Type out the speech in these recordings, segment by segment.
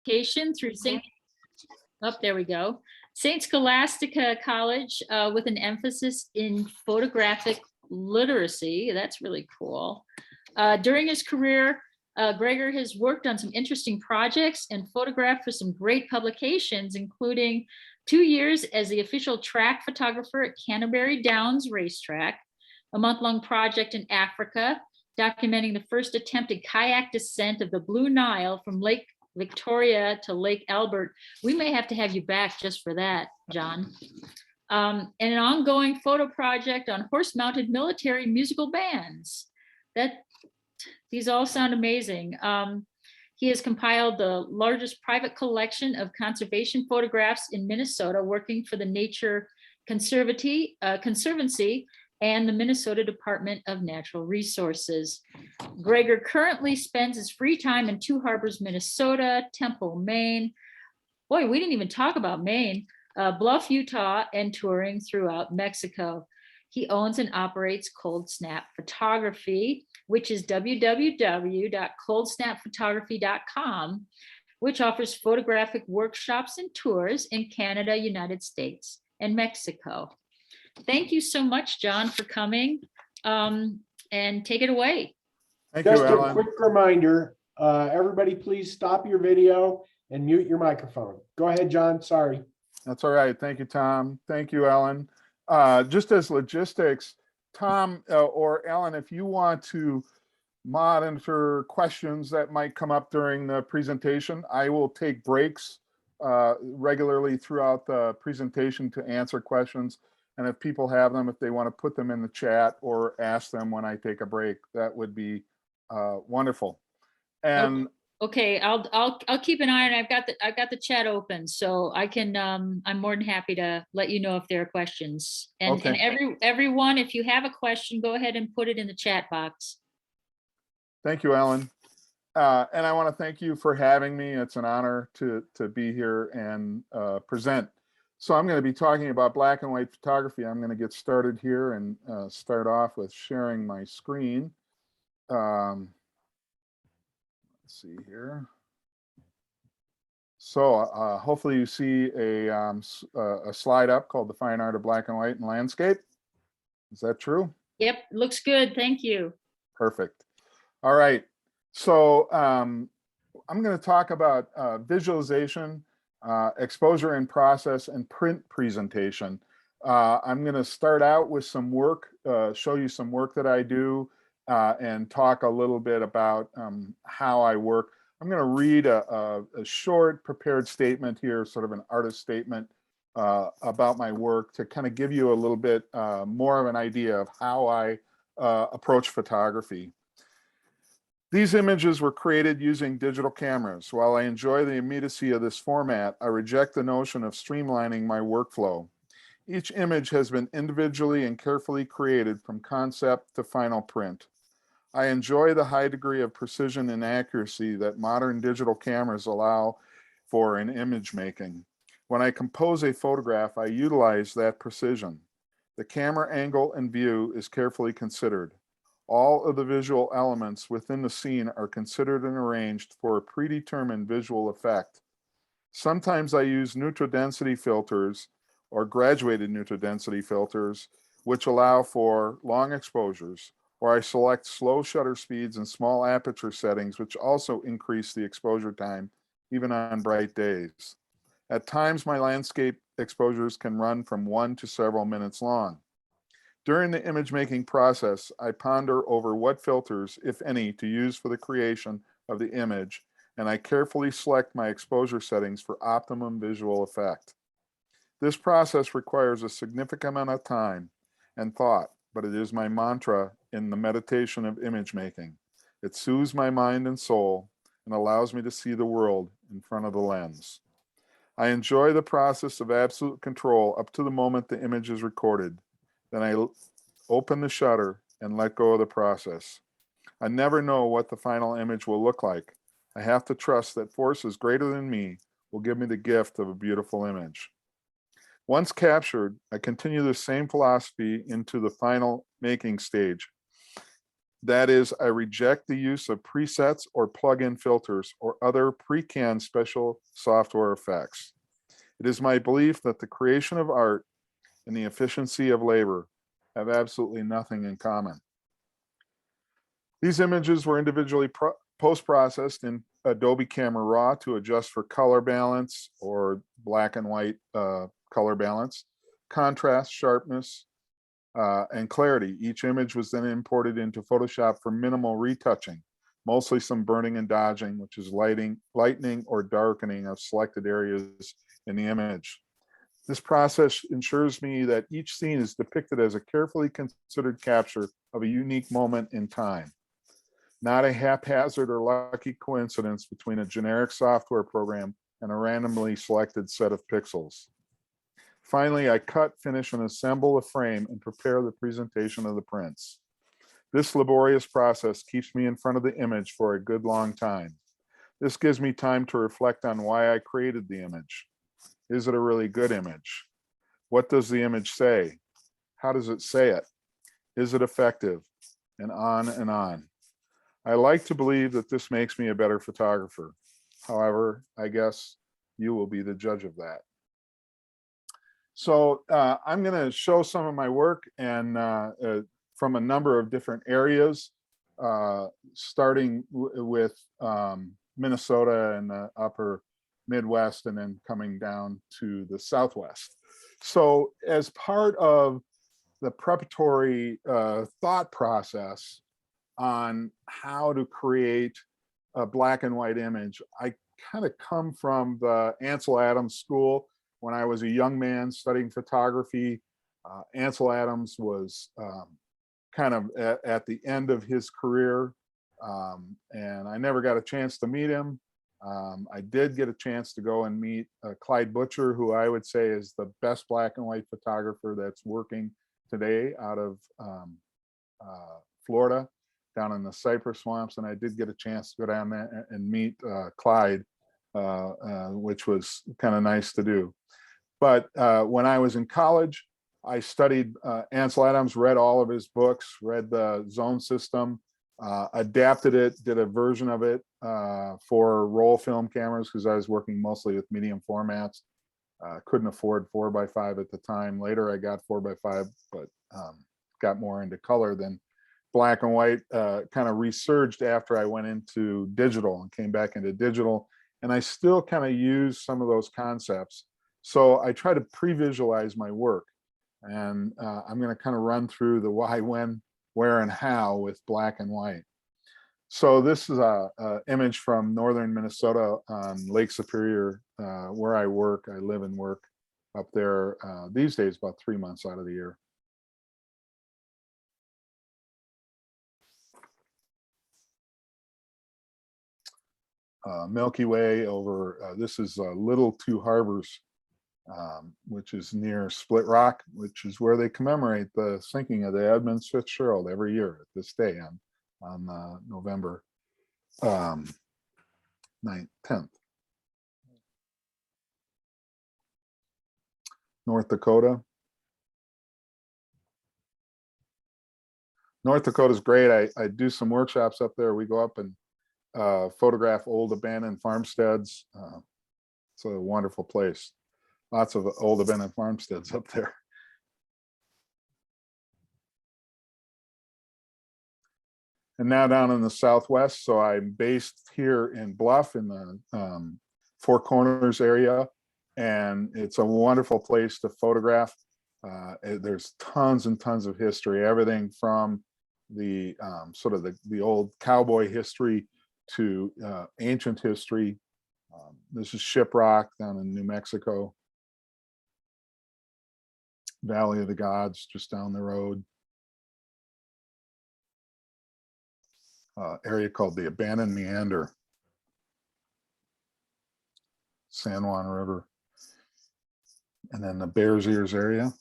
education through there we go. St. Scholastica College with an emphasis in photographic literacy. That's really cool. During his career, Gregor has worked on some interesting projects and photographed for some great publications, including 2 years as the official track photographer at Canterbury Downs Racetrack, a month-long project in Africa, documenting the first attempted kayak descent of the Blue Nile from Lake Victoria to Lake Albert. We may have to have you back just for that, John. And an ongoing photo project on horse-mounted military musical bands. These all sound amazing. He has compiled the largest private collection of conservation photographs in Minnesota, working for the Nature Conservancy and the Minnesota Department of Natural Resources. Gregor currently spends his free time in Two Harbors, Minnesota, Temple, Maine. Boy, we didn't even talk about Maine. Bluff, Utah, and touring throughout Mexico. He owns and operates Cold Snap Photography, which is www.coldsnapphotography.com, which offers photographic workshops and tours in Canada, United States, and Mexico. Thank you so much, John, for coming, and take it away. Thank you, Just a Ellen. quick reminder, everybody please stop your video and mute your microphone. Go ahead, John, sorry. That's all right. Thank you, Tom. Thank you, Ellen. Just as logistics, Tom or Ellen, if you want to monitor questions that might come up during the presentation, I will take breaks regularly throughout the presentation to answer questions. And if people have them, if they want to put them in the chat or ask them when I take a break, that would be wonderful. And okay, I'll keep an eye on it. I've got the chat open, so I can. I'm more than happy to let you know if there are questions. And Okay. and everyone, if you have a question, go ahead and put it in the chat box. Thank you, Ellen. And I want to thank you for having me. It's an honor to be here and present. So I'm going to be talking about black and white photography. I'm going to get started here and start off with sharing my screen. Let's see here. So hopefully you see a slide up called The Fine Art of Black and White and Landscape. Is that true? Yep, looks good. Thank you. Perfect. All right. So I'm going to talk about visualization, exposure and process, and print presentation. I'm going to start out with some work, show you some work that I do, and talk a little bit about how I work. I'm going to read a short prepared statement here, sort of an artist statement about my work to kind of give you a little bit more of an idea of how I approach photography. These images were created using digital cameras. While I enjoy the immediacy of this format, I reject the notion of streamlining my workflow. Each image has been individually and carefully created from concept to final print. I enjoy the high degree of precision and accuracy that modern digital cameras allow for in image making. When I compose a photograph, I utilize that precision. The camera angle and view is carefully considered. All of the visual elements within the scene are considered and arranged for a predetermined visual effect. Sometimes I use neutral density filters or graduated neutral density filters, which allow for long exposures, or I select slow shutter speeds and small aperture settings, which also increase the exposure time, even on bright days. At times, my landscape exposures can run from 1 to several minutes long. During the image making process, I ponder over what filters, if any, to use for the creation of the image, and I carefully select my exposure settings for optimum visual effect. This process requires a significant amount of time and thought, but it is my mantra in the meditation of image making. It soothes my mind and soul and allows me to see the world in front of the lens. I enjoy the process of absolute control up to the moment the image is recorded. Then I open the shutter and let go of the process. I never know what the final image will look like. I have to trust that forces greater than me will give me the gift of a beautiful image. Once captured, I continue the same philosophy into the final making stage. That is, I reject the use of presets or plug-in filters or other pre-canned special software effects. It is my belief that the creation of art and the efficiency of labor have absolutely nothing in common. These images were individually post-processed in Adobe Camera Raw to adjust for color balance or black and white color balance, contrast, sharpness, and clarity. Each image was then imported into Photoshop for minimal retouching, mostly some burning and dodging, which is lightening or darkening of selected areas in the image. This process ensures me that each scene is depicted as a carefully considered capture of a unique moment in time, not a haphazard or lucky coincidence between a generic software program and a randomly selected set of pixels. Finally, I cut, finish, and assemble the frame and prepare the presentation of the prints. This laborious process keeps me in front of the image for a good long time. This gives me time to reflect on why I created the image. Is it a really good image? What does the image say? How does it say it? Is it effective? And on and on. I like to believe that this makes me a better photographer. However, I guess you will be the judge of that. So I'm going to show some of my work and from a number of different areas, starting with Minnesota and the upper Midwest and then coming down to the Southwest. So as part of the preparatory thought process on how to create a black and white image, I kind of come from the Ansel Adams school. When I was a young man studying photography, Ansel Adams was kind of at the end of his career, and I never got a chance to meet him. I did get a chance to go and meet Clyde Butcher, who I would say is the best black and white photographer that's working today out of Florida, down in the cypress swamps. And I did get a chance to go down there and meet Clyde, which was kind of nice to do. But when I was in college, I studied Ansel Adams, read all of his books, read the Zone System, adapted it, did a version of it for roll film cameras because I was working mostly with medium formats. Couldn't afford 4x5 at the time. Later I got 4x5, but got more into color than black and white. Kind of resurged after I went into digital and came back into digital. And I still kind of use some of those concepts. So I try to pre-visualize my work. And I'm going to kind of run through the why, when, where, and how with black and white. So this is a image from northern Minnesota on Lake Superior, where I work. I live and work up there these days, about 3 months out of the year. Milky Way over, this is Little Two Harbors, which is near Split Rock, which is where they commemorate the sinking of the Edmund Fitzgerald every year at this day on November 9th, 10th. North Dakota. North Dakota is great. I do some workshops up there. We go up and photograph old abandoned farmsteads. It's a wonderful place. Lots of old abandoned farmsteads up there. And now down in the Southwest. So I'm based here in Bluff in the Four Corners area. And it's a wonderful place to photograph. There's tons and tons of history, everything from the sort of the old cowboy history to ancient history. This is Shiprock down in New Mexico. Valley of the Gods just down the road. Area called the Abandoned Meander. San Juan River. And then the Bears Ears area.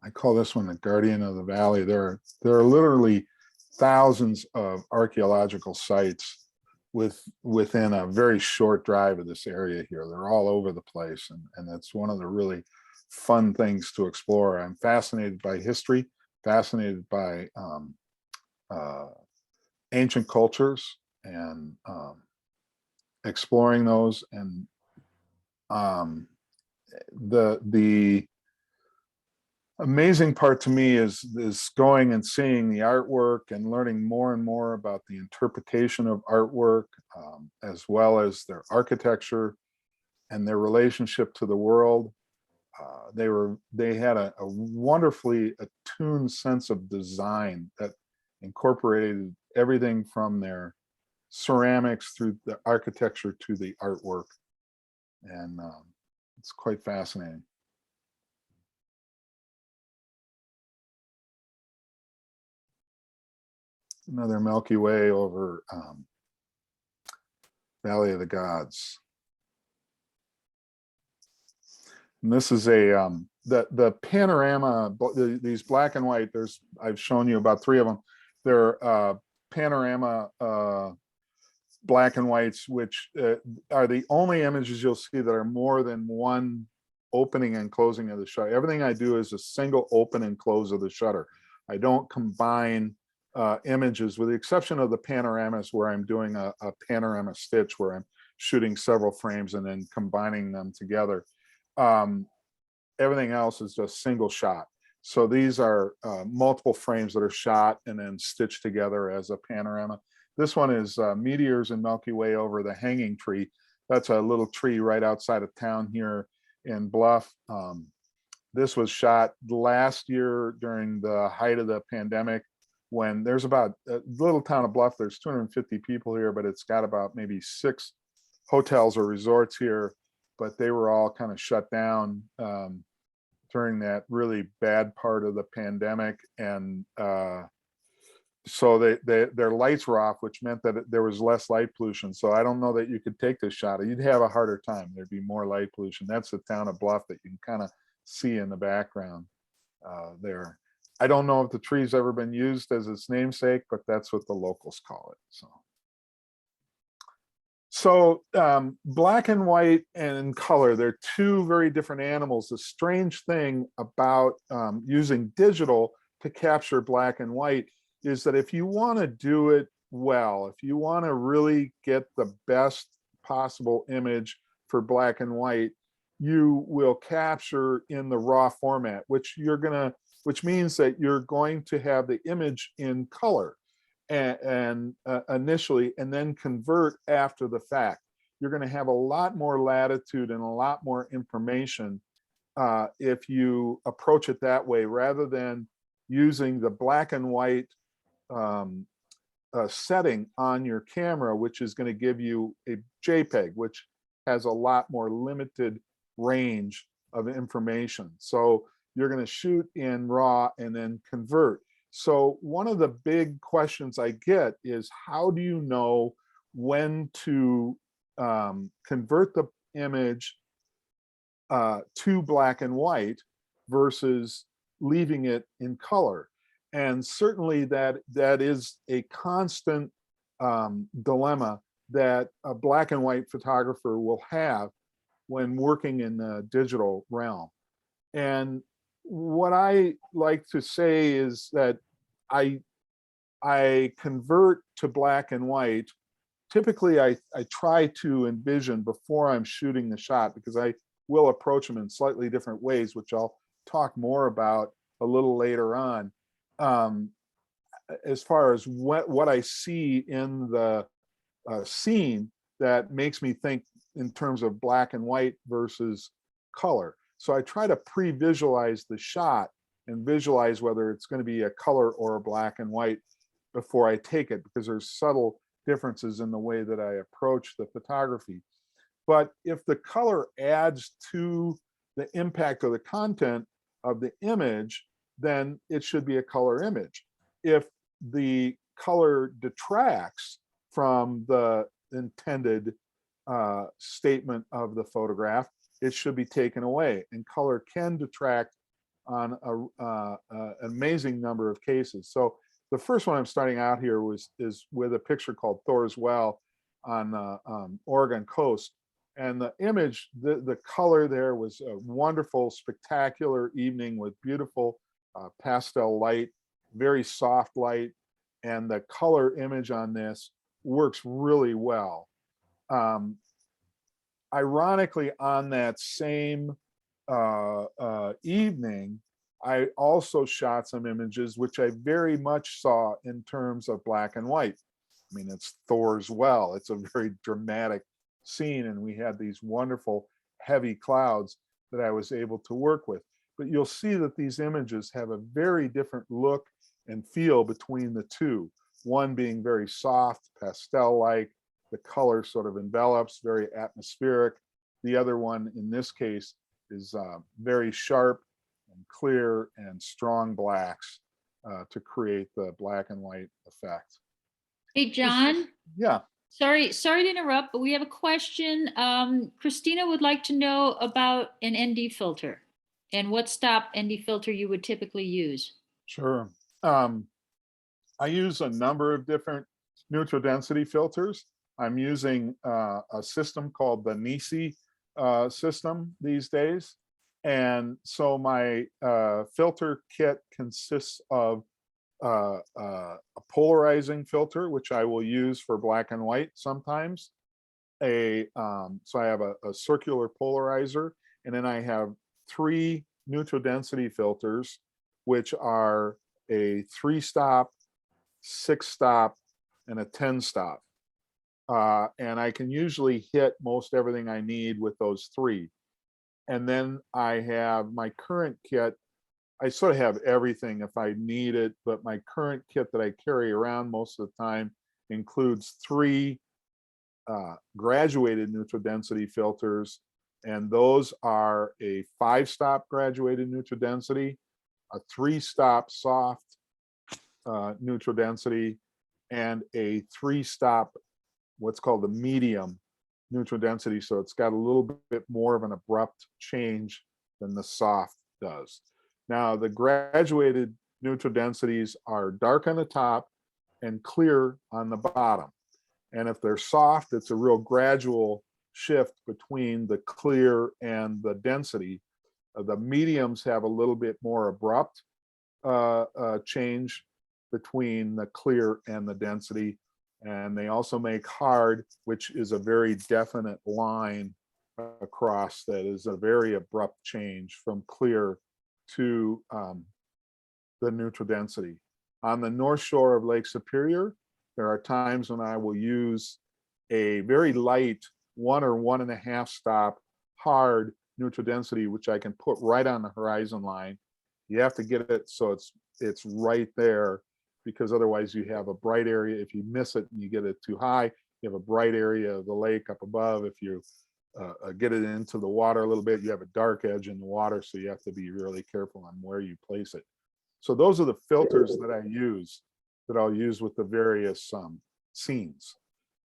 I call this one the Guardian of the Valley. There are literally thousands of archaeological sites within a very short drive of this area here. They're all over the place, and it's one of the really fun things to explore. I'm fascinated by history, fascinated by ancient cultures, and exploring those. And the amazing part to me is going and seeing the artwork and learning more and more about the interpretation of artwork, as well as their architecture and their relationship to the world. They had a wonderfully attuned sense of design that incorporated everything from their ceramics through the architecture to the artwork. And it's quite fascinating. Another Milky Way over Valley of the Gods. And this is a the panorama. These black and white. I've shown you about 3 of them. They're panorama black and whites, which are the only images you'll see that are more than one opening and closing of the shutter. Everything I do is a single open and close of the shutter. I don't combine images, with the exception of the panoramas where I'm doing a panorama stitch where I'm shooting several frames and then combining them together. Everything else is just single shot. So these are multiple frames that are shot and then stitched together as a panorama. This one is meteors and Milky Way over the hanging tree. That's a little tree right outside of town here in Bluff. This was shot last year during the height of the pandemic, when there's about a little town of Bluff. There's 250 people here, but it's got about maybe 6 hotels or resorts here, but they were all kind of shut down during that really bad part of the pandemic. And so their lights were off, which meant that there was less light pollution. So I don't know that you could take this shot. You'd have a harder time. There'd be more light pollution. That's the town of Bluff that you can kind of see in the background there. I don't know if the tree's ever been used as its namesake, but that's what the locals call it. So black and white and color, they're 2 very different animals. The strange thing about using digital to capture black and white is that if you want to do it well, if you want to really get the best possible image for black and white, you will capture in the raw format, which means that you're going to have the image in color and initially, and then convert after the fact. You're going to have a lot more latitude and a lot more information if you approach it that way, rather than using the black and white setting on your camera, which is going to give you a JPEG, which has a lot more limited range of information. So you're going to shoot in RAW and then convert. So one of the big questions I get is, how do you know when to convert the image to black and white versus leaving it in color? And certainly that is a constant dilemma that a black and white photographer will have when working in the digital realm. And what I like to say is that I convert to black and white. Typically, I try to envision before I'm shooting the shot, because I will approach them in slightly different ways, which I'll talk more about a little later on. As far as what I see in the scene that makes me think in terms of black and white versus color. So I try to pre-visualize the shot and visualize whether it's going to be a color or a black and white before I take it, because there's subtle differences in the way that I approach the photography. But if the color adds to the impact of the content of the image, then it should be a color image. If the color detracts from the intended statement of the photograph, it should be taken away. And color can detract on an amazing number of cases. So the first one I'm starting out here is with a picture called Thor's Well on the Oregon coast. And the image, the color there was a wonderful, spectacular evening with beautiful pastel light, very soft light, and the color image on this works really well. Ironically, on that same evening, I also shot some images which I very much saw in terms of black and white. I mean, it's Thor's well. It's a very dramatic scene, and we had these wonderful heavy clouds that I was able to work with. But you'll see that these images have a very different look and feel between the two. One being very soft, pastel-like, the color sort of envelops, very atmospheric. The other one, in this case, is very sharp and clear and strong blacks to create the black and white effect. Hey, John, Yeah, sorry to interrupt, but we have a question. Christina would like to know about an ND filter and what stop ND filter you would typically use. sure. I use a number of different neutral density filters. I'm using a system called the Nisi system these days. And so my filter kit consists of a polarizing filter, which I will use for black and white sometimes. So I have a circular polarizer, and then I have 3 neutral density filters, which are a 3-stop, 6-stop, and a 10-stop. And I can usually hit most everything I need with those 3. And then I have my current kit. I sort of have everything if I need it, but my current kit that I carry around most of the time includes 3 graduated neutral density filters. And those are a 5-stop graduated neutral density, a 3-stop soft neutral density, and a 3-stop, what's called the medium neutral density. So it's got a little bit more of an abrupt change than the soft does. Now, the graduated neutral densities are dark on the top and clear on the bottom. And if they're soft, it's a real gradual shift between the clear and the density. The mediums have a little bit more abrupt change between the clear and the density. And they also make hard, which is a very definite line across that is a very abrupt change from clear to the neutral density. On the north shore of Lake Superior, there are times when I will use a very light 1 or 1.5 stop hard neutral density, which I can put right on the horizon line. You have to get it so it's right there, because otherwise you have a bright area. If you miss it and you get it too high, you have a bright area of the lake up above. If you get it into the water a little bit, you have a dark edge in the water, so you have to be really careful on where you place it. So those are the filters that I use, that I'll use with the various scenes.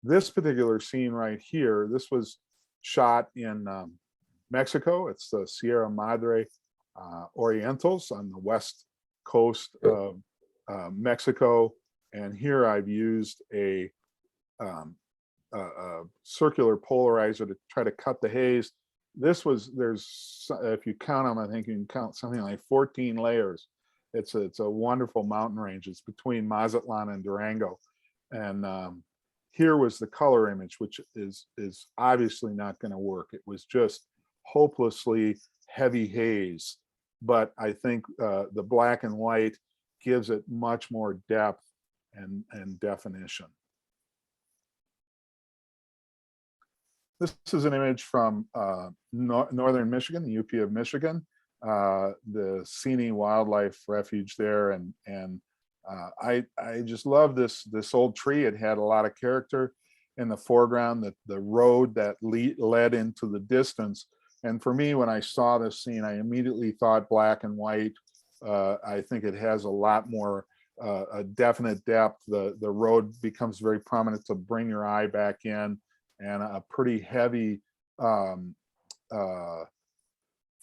This particular scene right here, this was shot in Mexico. It's the Sierra Madre Orientals on the west coast of Mexico. And here I've used a circular polarizer to try to cut the haze. There's, if you count them, I think you can count something like 14 layers. It's a wonderful mountain range. It's between Mazatlan and Durango. And here was the color image, which is obviously not going to work. It was just hopelessly heavy haze. But I think the black and white gives it much more depth and definition. This is an image from northern Michigan, the UP of Michigan, the Seney Wildlife Refuge there, and I just love this old tree. It had a lot of character in the foreground, the road that led into the distance. And for me, when I saw this scene, I immediately thought black and white. I think it has a lot more a definite depth. The road becomes very prominent to bring your eye back in, and a pretty heavy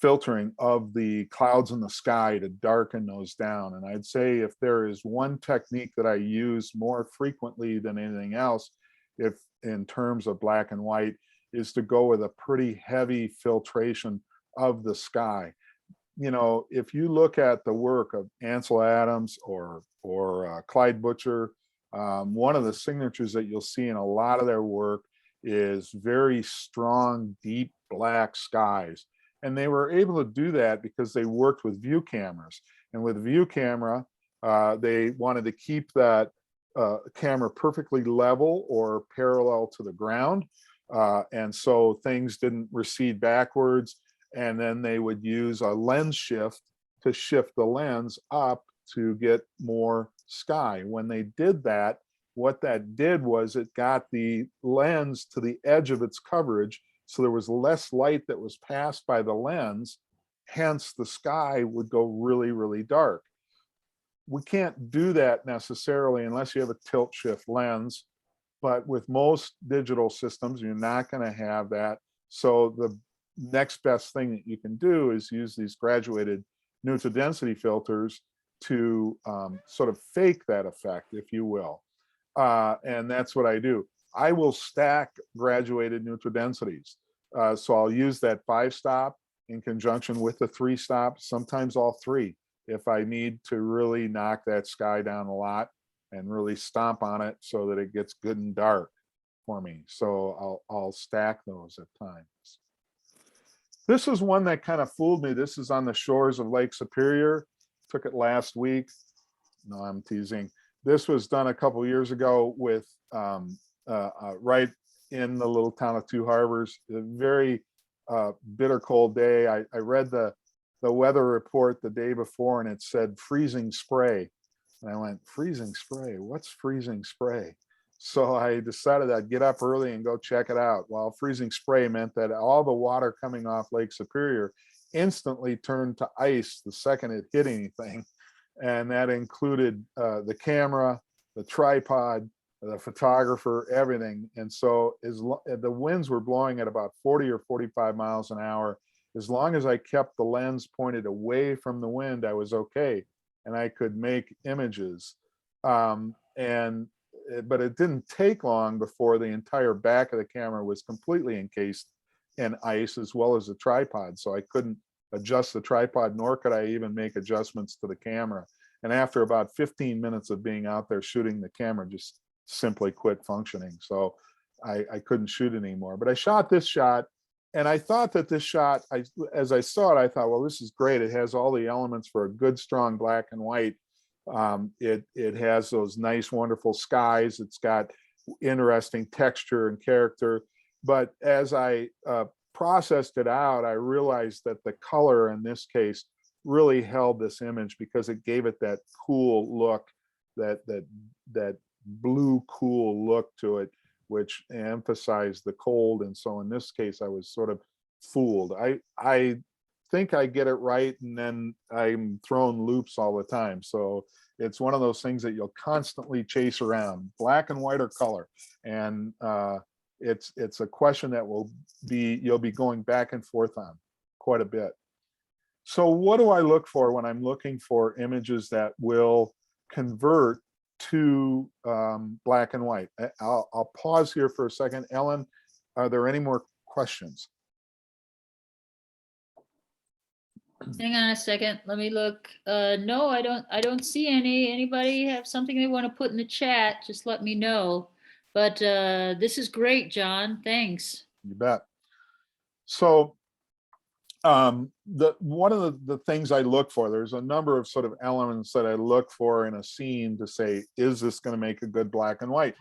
filtering of the clouds in the sky to darken those down. And I'd say if there is one technique that I use more frequently than anything else, if in terms of black and white, is to go with a pretty heavy filtration of the sky. You know, if you look at the work of Ansel Adams or Clyde Butcher, one of the signatures that you'll see in a lot of their work is very strong, deep black skies. And they were able to do that because they worked with view cameras. And with view camera, they wanted to keep that camera perfectly level or parallel to the ground. And so things didn't recede backwards. And then they would use a lens shift to shift the lens up to get more sky. When they did that, what that did was it got the lens to the edge of its coverage, so there was less light that was passed by the lens, hence the sky would go really, really dark. We can't do that necessarily unless you have a tilt shift lens, but with most digital systems, you're not going to have that. So the next best thing that you can do is use these graduated neutral density filters to sort of fake that effect, if you will. And that's what I do. I will stack graduated neutral densities. So I'll use that 5-stop in conjunction with the 3-stop, sometimes all 3, if I need to really knock that sky down a lot and really stomp on it so that it gets good and dark for me. So I'll stack those at times. This is one that kind of fooled me. This is on the shores of Lake Superior. Took it last week. No, I'm teasing. This was done a couple years ago with right in the little town of Two Harbors. A very bitter cold day. I read the weather report the day before and it said freezing spray. And I went, freezing spray? What's freezing spray? So I decided I'd get up early and go check it out. Well, freezing spray meant that all the water coming off Lake Superior instantly turned to ice the second it hit anything. And that included the camera, the tripod, the photographer, everything. And so the winds were blowing at about 40 or 45 miles an hour. As long as I kept the lens pointed away from the wind, I was okay. And I could make images. But it didn't take long before the entire back of the camera was completely encased in ice, as well as the tripod. So I couldn't adjust the tripod, nor could I even make adjustments to the camera. And after about 15 minutes of being out there shooting, the camera just simply quit functioning. So I couldn't shoot anymore. But I shot this shot, and I thought that this shot, as I saw it, I thought, well, this is great. It has all the elements for a good, strong black and white. It has those nice, wonderful skies. It's got interesting texture and character. But as I processed it out, I realized that the color in this case really held this image because it gave it that cool look, that blue cool look to it, which emphasized the cold. And so in this case, I was sort of fooled. I think I get it right, and then I'm throwing loops all the time. So it's one of those things that you'll constantly chase around, black and white or color. And it's a question that you'll be going back and forth on quite a bit. So what do I look for when I'm looking for images that will convert to black and white? I'll pause here for a second. Ellen, are there any more questions? Hang on a second. Let me look. No, I don't see any. Anybody have something they want to put in the chat? Just let me know. But this is great, John. Thanks. You bet. So one of the things I look for, there's a number of sort of elements that I look for in a scene to say, is this going to make a good black and white?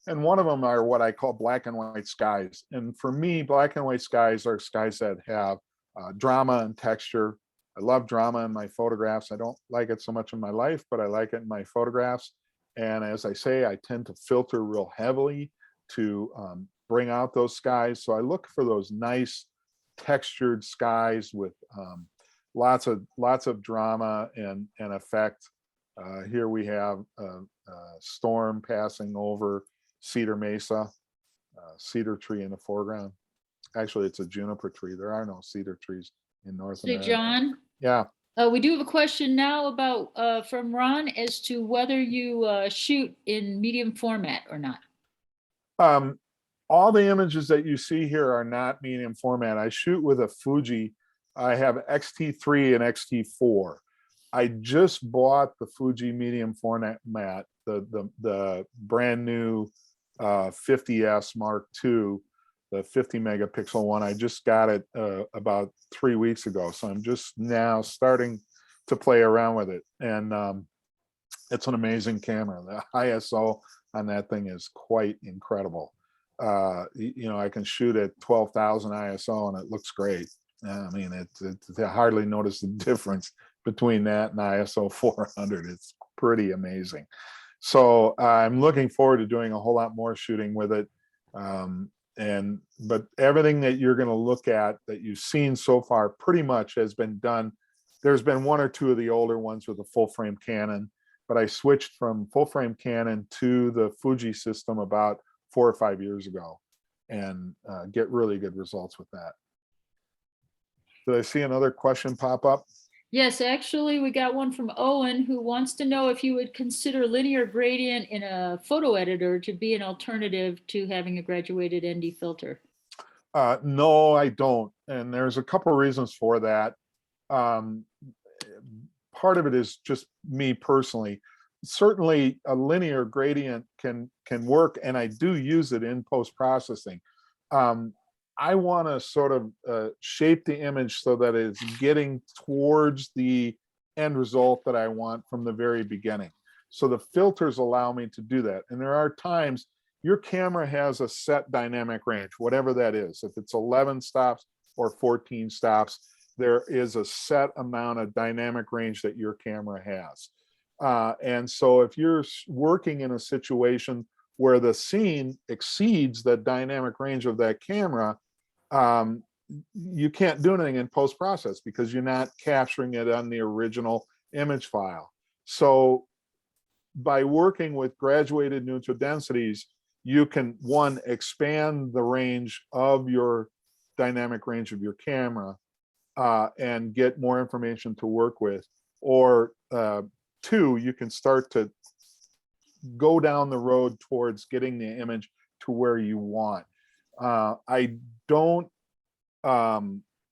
And one of them are what I call black and white skies. And for me, black and white skies are skies that have drama and texture. I love drama in my photographs. I don't like it so much in my life, but I like it in my photographs. And as I say, I tend to filter real heavily to bring out those skies. So I look for those nice textured skies with lots of drama and effect. Here we have a storm passing over Cedar Mesa, cedar tree in the foreground. Actually, it's a juniper tree. There are no cedar trees in North Hey, America. John. Yeah. We do have a question now about from Ron as to whether you shoot in medium format or not. all the images that you see here are not medium format. I shoot with a Fuji. I have XT3 and XT4. I just bought the Fuji medium format, the brand new 50S Mark II, the 50 megapixel one. I just got it about 3 weeks ago. So I'm just now starting to play around with it. And it's an amazing camera. The ISO on that thing is quite incredible. You know, I can shoot at 12,000 ISO and it looks great. I mean, I hardly notice the difference between that and ISO 400. It's pretty amazing. So I'm looking forward to doing a whole lot more shooting with it. But everything that you're going to look at that you've seen so far pretty much has been done. There's been one or two of the older ones with a full frame Canon, but I switched from full frame Canon to the Fuji system about 4 or 5 years ago and get really good results with that. Did I see another question pop up? Yes, actually, we got one from Owen who wants to know if you would consider linear gradient in a photo editor to be an alternative to having a graduated ND filter. No, I don't. And there's a couple of reasons for that. Part of it is just me personally. Certainly a linear gradient can work, and I do use it in post-processing. I want to sort of shape the image so that it's getting towards the end result that I want from the very beginning. So the filters allow me to do that. And there are times your camera has a set dynamic range, whatever that is. If it's 11 stops or 14 stops, there is a set amount of dynamic range that your camera has. And so if you're working in a situation where the scene exceeds the dynamic range of that camera, you can't do anything in post-process because you're not capturing it on the original image file. So by working with graduated neutral densities, you can, one, expand the range of your dynamic range of your camera and get more information to work with, or two, you can start to go down the road towards getting the image to where you want. I don't,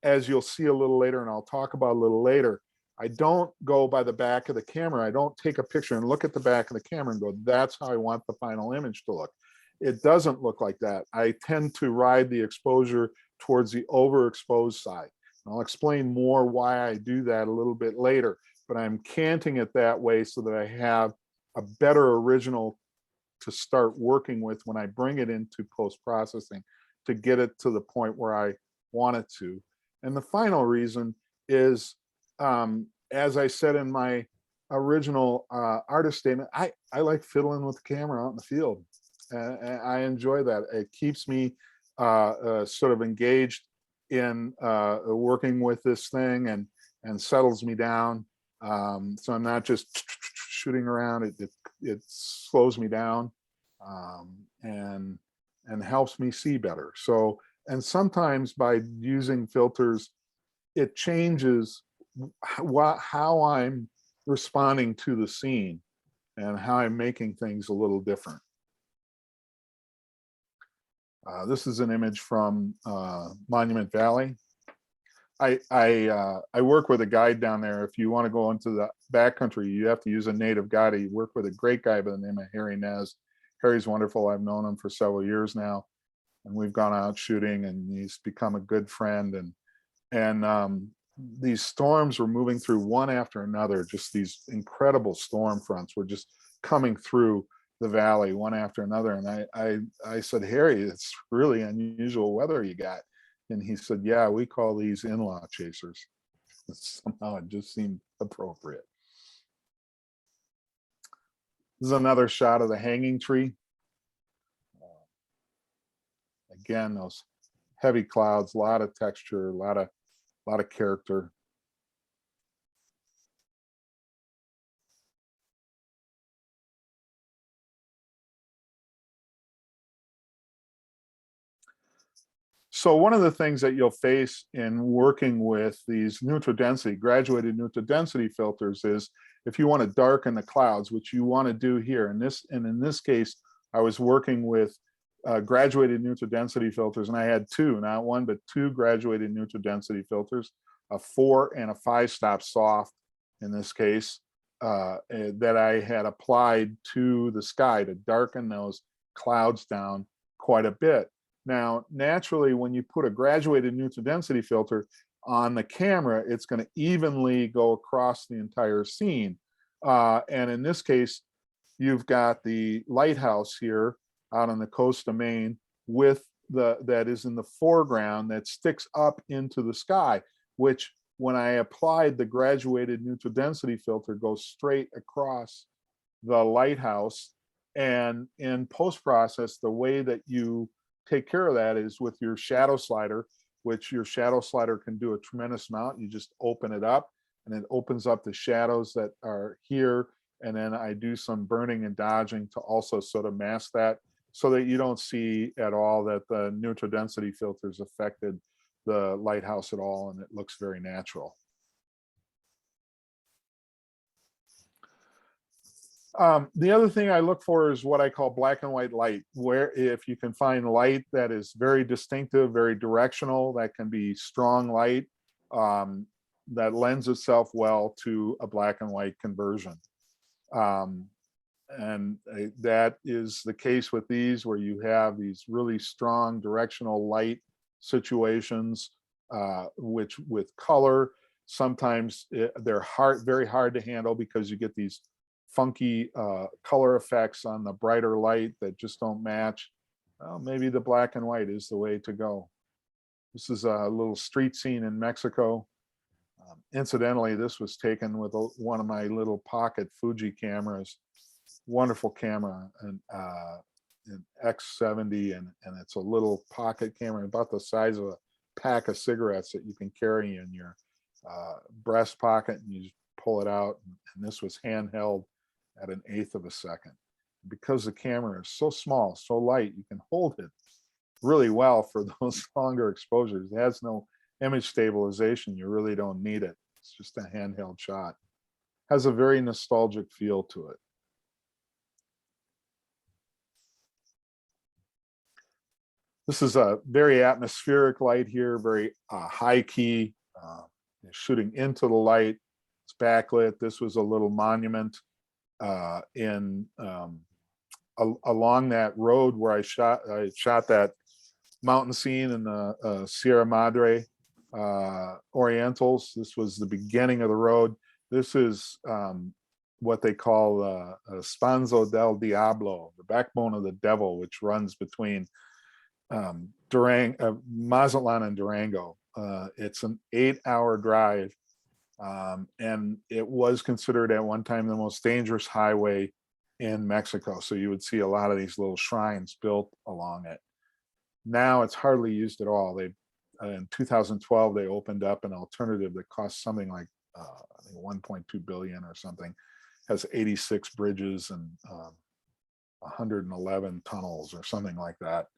as you'll see a little later, and I'll talk about a little later, I don't go by the back of the camera. I don't take a picture and look at the back of the camera and go, that's how I want the final image to look. It doesn't look like that. I tend to ride the exposure towards the overexposed side. I'll explain more why I do that a little bit later, but I'm canting it that way so that I have a better original to start working with when I bring it into post-processing to get it to the point where I want it to. And the final reason is, as I said in my original artist statement, I like fiddling with the camera out in the field. I enjoy that. It keeps me sort of engaged in working with this thing and settles me down. So I'm not just shooting around. It slows me down and helps me see better. So, and sometimes by using filters, it changes how I'm responding to the scene and how I'm making things a little different. This is an image from Monument Valley. I work with a guide down there. If you want to go into the backcountry, you have to use a native guide. I work with a great guy by the name of Harry Nez. Harry's wonderful. I've known him for several years now, and we've gone out shooting, and he's become a good friend. And these storms were moving through one after another. Just these incredible storm fronts were just coming through the valley one after another. And I said, Harry, it's really unusual weather you got. And he said, yeah, we call these in-law chasers. Somehow it just seemed appropriate. This is another shot of the hanging tree. Again, those heavy clouds, a lot of texture, a lot of character. So one of the things that you'll face in working with these neutral density, graduated neutral density filters is if you want to darken the clouds, which you want to do here. In this case, I was working with graduated neutral density filters, and I had two, not one, but two graduated neutral density filters, a 4 and a 5-stop soft in this case, that I had applied to the sky to darken those clouds down quite a bit. Now, naturally, when you put a graduated neutral density filter on the camera, it's going to evenly go across the entire scene. And in this case, you've got the lighthouse here out on the coast of Maine with that is in the foreground that sticks up into the sky, which when I applied the graduated neutral density filter goes straight across the lighthouse. And in post-process, the way that you take care of that is with your shadow slider, which your shadow slider can do a tremendous amount. You just open it up and it opens up the shadows that are here. And then I do some burning and dodging to also sort of mask that so that you don't see at all that the neutral density filters affected the lighthouse at all, and it looks very natural. The other thing I look for is what I call black and white light, where if you can find light that is very distinctive, very directional, that can be strong light, that lends itself well to a black and white conversion. And that is the case with these, where you have these really strong directional light situations, which with color, sometimes they're very hard to handle because you get these funky color effects on the brighter light that just don't match. Well, maybe the black and white is the way to go. This is a little street scene in Mexico. Incidentally, this was taken with one of my little pocket Fuji cameras. Wonderful camera, and an X70, and it's a little pocket camera about the size of a pack of cigarettes that you can carry in your breast pocket, and you just pull it out. And this was handheld at 1/8 of a second. Because the camera is so small, so light, you can hold it really well for those longer exposures. It has no image stabilization. You really don't need it. It's just a handheld shot. Has a very nostalgic feel to it. This is a very atmospheric light here, very high key, shooting into the light. It's backlit. This was a little monument along that road where I shot that mountain scene in the Sierra Madre Orientals. This was the beginning of the road. This is what they call Spanzo del Diablo, the backbone of the devil, which runs between Mazatlan and Durango. It's an 8-hour drive, and it was considered at one time the most dangerous highway in Mexico. So you would see a lot of these little shrines built along it. Now it's hardly used at all. In 2012, they opened up an alternative that cost something like I think 1.2 billion or something. Has 86 bridges and 111 tunnels or something like that.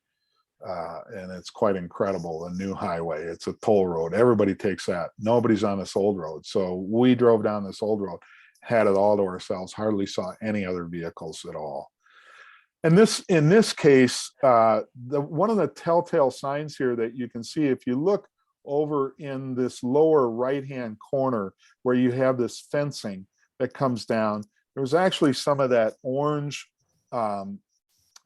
And it's quite incredible, a new highway. It's a toll road. Everybody takes that. Nobody's on this old road. So we drove down this old road, had it all to ourselves, hardly saw any other vehicles at all. And in this case, one of the telltale signs here that you can see, if you look over in this lower right-hand corner where you have this fencing that comes down, there was actually some of that orange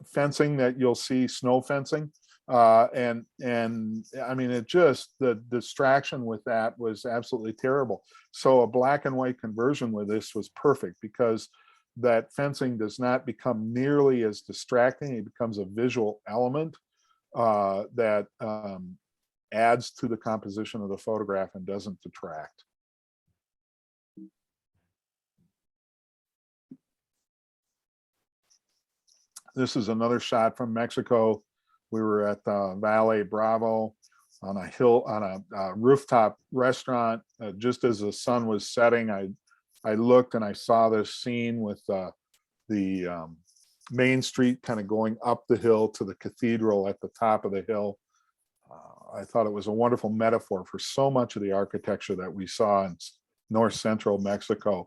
fencing that you'll see, snow fencing. And I mean, the distraction with that was absolutely terrible. So a black and white conversion with this was perfect, because that fencing does not become nearly as distracting. It becomes a visual element that adds to the composition of the photograph and doesn't detract. This is another shot from Mexico. We were at Valle Bravo on a hill, on a rooftop restaurant. Just as the sun was setting, I looked and I saw this scene with the Main Street kind of going up the hill to the cathedral at the top of the hill. I thought it was a wonderful metaphor for so much of the architecture that we saw in north central Mexico,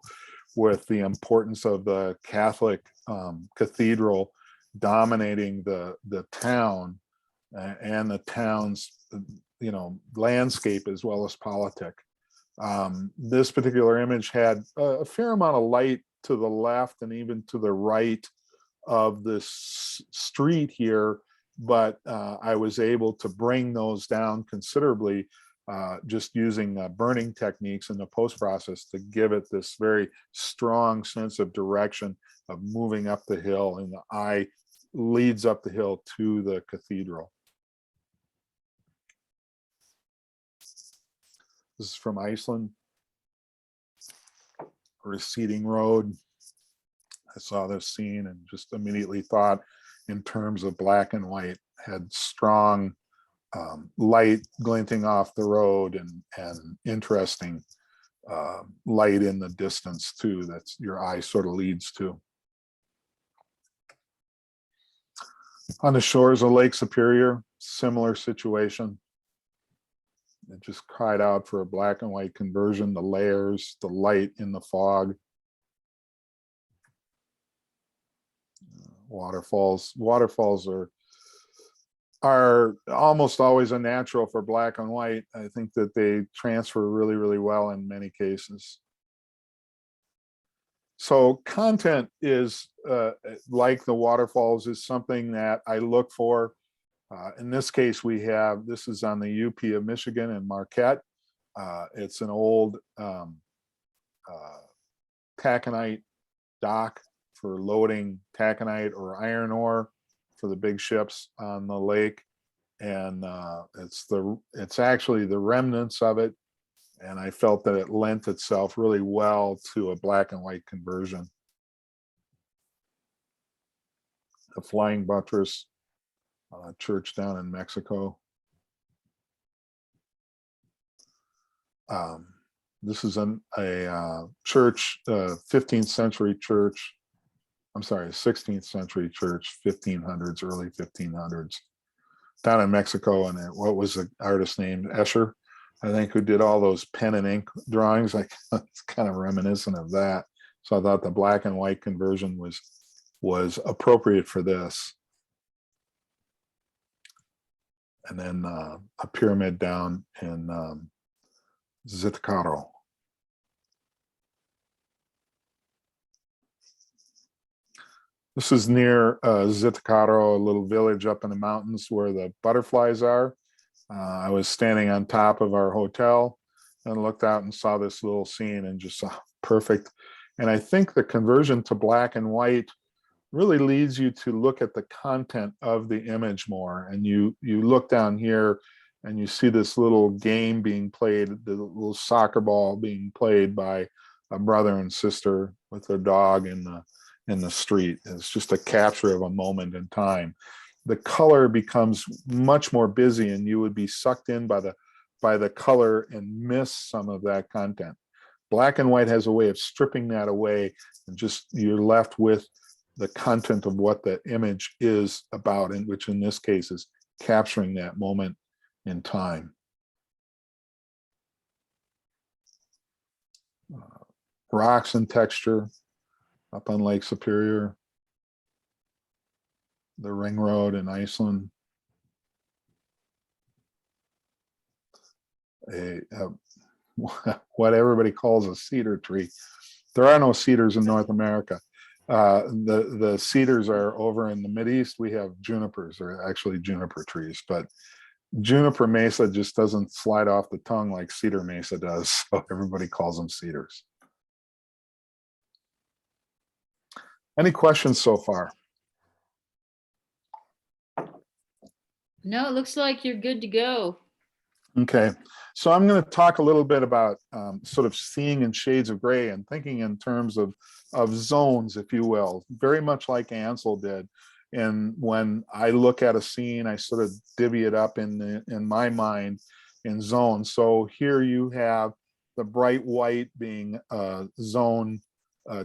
with the importance of the Catholic cathedral dominating the town and the town's landscape as well as politic. This particular image had a fair amount of light to the left and even to the right of this street here, but I was able to bring those down considerably just using burning techniques in the post process to give it this very strong sense of direction of moving up the hill, and the eye leads up the hill to the cathedral. This is from Iceland. A receding road. I saw this scene and just immediately thought in terms of black and white, had strong light glinting off the road and interesting light in the distance too, that's your eye sort of leads to. On the shores of Lake Superior, similar situation. It just cried out for a black and white conversion, the layers, the light in the fog. Waterfalls are almost always a natural for black and white. I think that they transfer really, really well in many cases. So content is like the waterfalls is something that I look for. In this case, this is on the UP of Michigan in Marquette. It's an old taconite dock for loading taconite or iron ore for the big ships on the lake. And it's actually the remnants of it. And I felt that it lent itself really well to a black and white conversion. The Flying Buttress church down in Mexico. This is a church, 15th century church. I'm sorry, 16th century church, 1500s, early 1500s, down in Mexico. And what was the artist named? Escher, I think, who did all those pen and ink drawings. Like, it's kind of reminiscent of that. So I thought the black and white conversion was appropriate for this. And then a pyramid down in Zitakaro. This is near Zitakaro, a little village up in the mountains where the butterflies are. I was standing on top of our hotel and looked out and saw this little scene and just saw perfect. And I think the conversion to black and white really leads you to look at the content of the image more. And you look down here and you see this little game being played, the little soccer ball being played by a brother and sister with their dog in the street. It's just a capture of a moment in time. The color becomes much more busy and you would be sucked in by the color and miss some of that content. Black and white has a way of stripping that away, and just you're left with the content of what the image is about, and which in this case is capturing that moment in time. Rocks and texture up on Lake Superior, the ring road in Iceland, what everybody calls a cedar tree. There are no cedars in North America. The cedars are over in the Mideast. We have junipers, or actually juniper trees, but juniper mesa just doesn't slide off the tongue like cedar mesa does. So everybody calls them cedars. Any questions so far? No, it looks like you're good to go. Okay, so I'm going to talk a little bit about sort of seeing in shades of gray and thinking in terms of zones, if you will, very much like Ansel did. And when I look at a scene, I sort of divvy it up in my mind in zones. So here you have the bright white being zone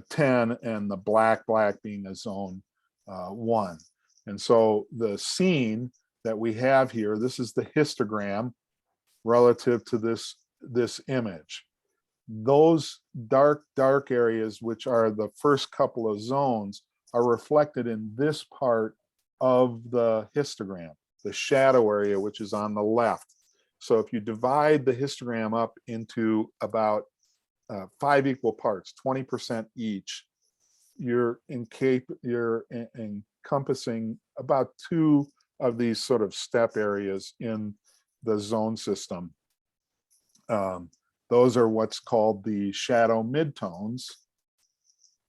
10 and the black being a zone 1. And so the scene that we have here, this is the histogram relative to this image. Those dark areas, which are the first couple of zones, are reflected in this part of the histogram, the shadow area, which is on the left. So if you divide the histogram up into about 5 equal parts, 20% each, you're encompassing about 2 of these sort of step areas in the zone system. Those are what's called the shadow midtones,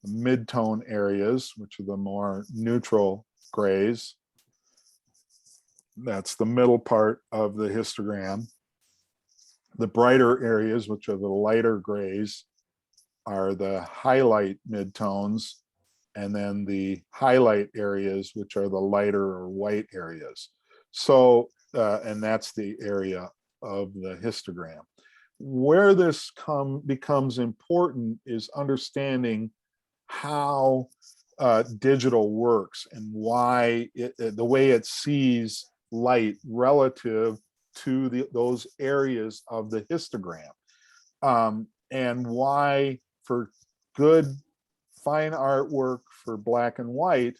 the midtone areas, which are the more neutral grays. That's the middle part of the histogram. The brighter areas, which are the lighter grays, are the highlight midtones, and then the highlight areas, which are the lighter or white areas. So, and that's the area of the histogram. Where this becomes important is understanding how digital works and why the way it sees light relative to those areas of the histogram, and why for good fine artwork for black and white,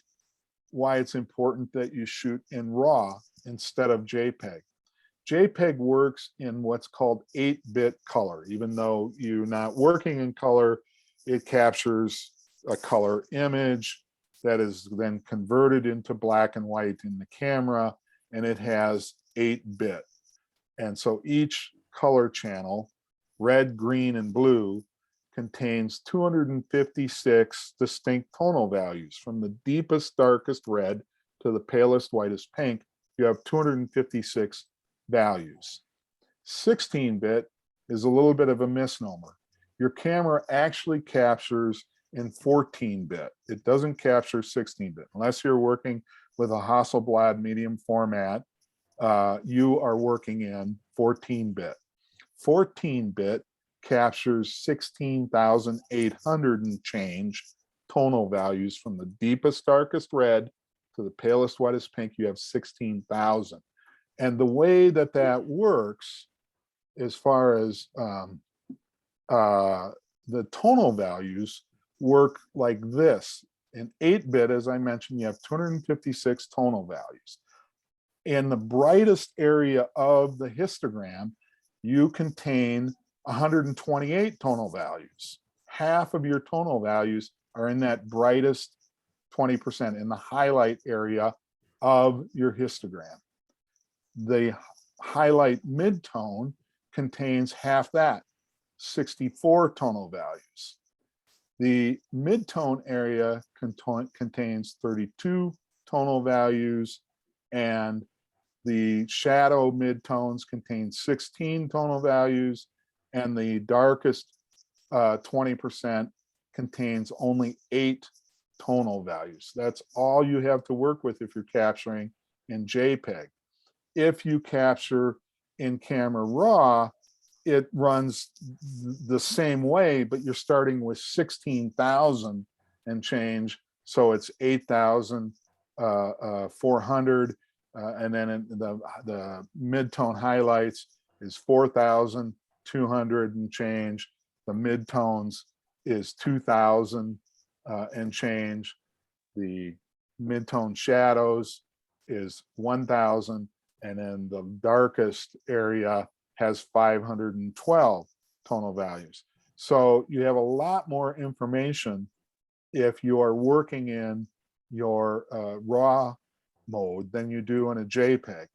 why it's important that you shoot in RAW instead of JPEG. JPEG works in what's called 8-bit color. Even though you're not working in color, it captures a color image that is then converted into black and white in the camera, and it has 8-bit. And so each color channel, red, green, and blue, contains 256 distinct tonal values. From the deepest, darkest red to the palest, whitest pink, you have 256 values. 16-bit is a little bit of a misnomer. Your camera actually captures in 14-bit. It doesn't capture 16-bit. Unless you're working with a Hasselblad medium format, you are working in 14-bit. 14-bit captures 16,800 and change tonal values. From the deepest, darkest red to the palest, whitest pink, you have 16,000. And the way that that works, as far as the tonal values, work like this. In 8-bit, as I mentioned, you have 256 tonal values. In the brightest area of the histogram, you contain 128 tonal values. Half of your tonal values are in that brightest 20%, in the highlight area of your histogram. The highlight midtone contains half that, 64 tonal values. The midtone area contains 32 tonal values, and the shadow midtones contain 16 tonal values, and the darkest 20% contains only 8 tonal values. That's all you have to work with if you're capturing in JPEG. If you capture in camera RAW, it runs the same way, but you're starting with 16,000 and change. So it's 8,400. And then the midtone highlights is 4,200 and change. The midtones is 2,000 and change. The midtone shadows is 1,000. And then the darkest area has 512 tonal values. So you have a lot more information if you are working in your RAW mode than you do in a JPEG.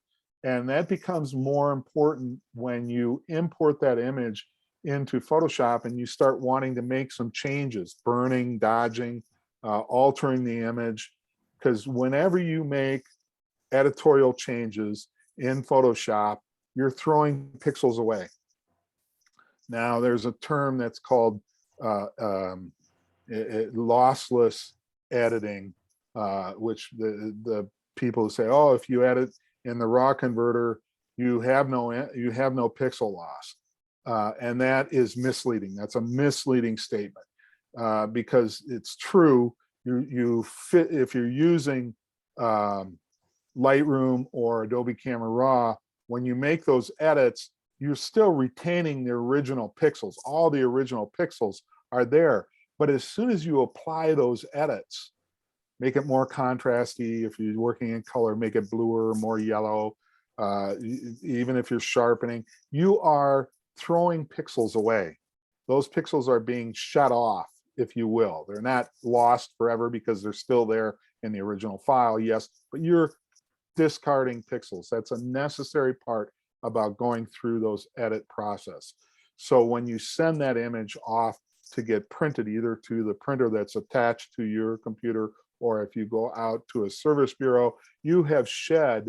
And that becomes more important when you import that image into Photoshop and you start wanting to make some changes, burning, dodging, altering the image. Because whenever you make editorial changes in Photoshop, you're throwing pixels away. Now, there's a term that's called lossless editing, which the people who say, oh, if you edit in the RAW converter, you have no pixel loss. And that is misleading. That's a misleading statement, because it's true. If you're using Lightroom or Adobe Camera Raw, when you make those edits, you're still retaining the original pixels. All the original pixels are there. But as soon as you apply those edits, make it more contrasty. If you're working in color, make it bluer, more yellow. Even if you're sharpening, you are throwing pixels away. Those pixels are being shut off, if you will. They're not lost forever because they're still there in the original file, yes, but you're discarding pixels. That's a necessary part about going through those edit process. So when you send that image off to get printed, either to the printer that's attached to your computer, or if you go out to a service bureau, you have shed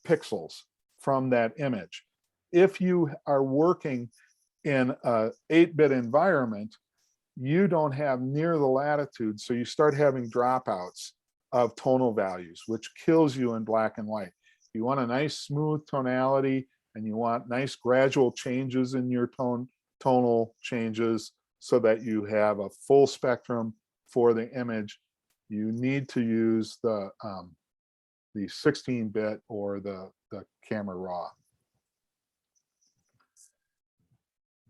pixels from that image. If you are working in a 8-bit environment, you don't have near the latitude, so you start having dropouts of tonal values, which kills you in black and white. You want a nice smooth tonality, and you want nice gradual changes in your tonal changes so that you have a full spectrum for the image. You need to use the 16-bit or the camera raw.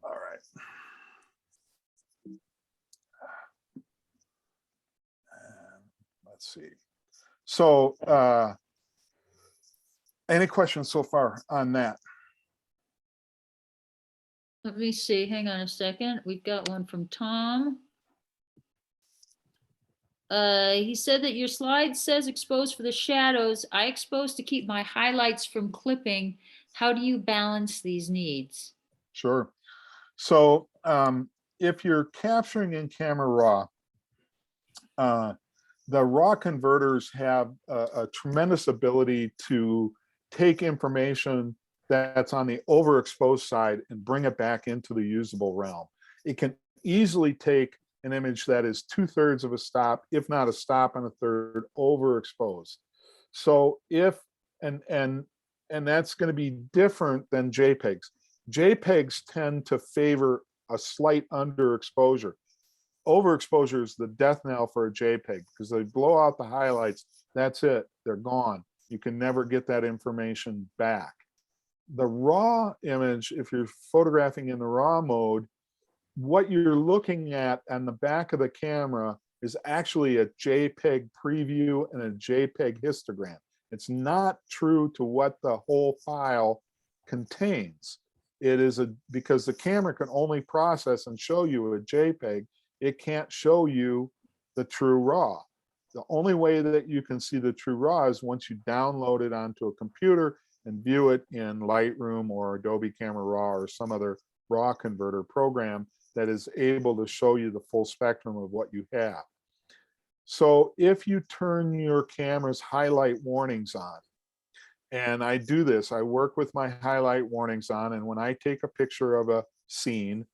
All right. Let's see. So any questions so far on that? Let me see, hang on a second. We've got one from Tom. He said that your slide says exposed for the shadows. I expose to keep my highlights from clipping. How do you balance these needs? Sure. So if you're capturing in camera raw, the raw converters have a tremendous ability to take information that's on the overexposed side and bring it back into the usable realm. It can easily take an image that is 2/3 of a stop, if not a stop and a third, overexposed. So if and that's going to be different than JPEGs. JPEGs tend to favor a slight underexposure. Overexposure is the death knell for a JPEG because they blow out the highlights. That's it. They're gone. You can never get that information back. The raw image, if you're photographing in the raw mode, what you're looking at on the back of the camera is actually a JPEG preview and a JPEG histogram. It's not true to what the whole file contains. It is because the camera can only process and show you a JPEG. It can't show you the true RAW. The only way that you can see the true RAW is once you download it onto a computer and view it in Lightroom or Adobe Camera Raw or some other RAW converter program that is able to show you the full spectrum of what you have. So if you turn your camera's highlight warnings on, and I do this, I work with my highlight warnings on, and when I take a picture of a scene,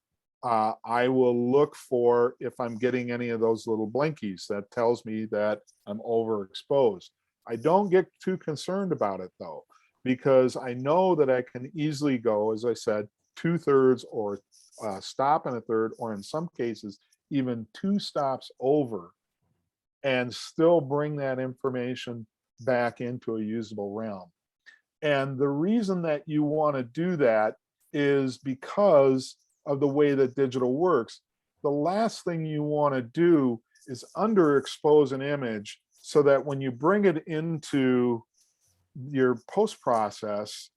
I will look for if I'm getting any of those little blinkies that tells me that I'm overexposed. I don't get too concerned about it though, because I know that I can easily go, as I said, 2/3 or stop and a third, or in some cases, even 2 stops over, and still bring that information back into a usable realm. And the reason that you want to do that is because of the way that digital works. The last thing you want to do is underexpose an image so that when you bring it into your post process,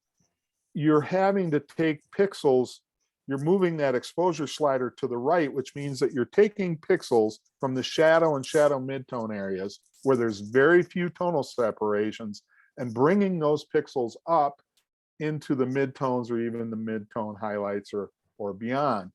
you're having to take pixels, you're moving that exposure slider to the right, which means that you're taking pixels from the shadow and shadow midtone areas where there's very few tonal separations and bringing those pixels up into the midtones or even the midtone highlights or beyond.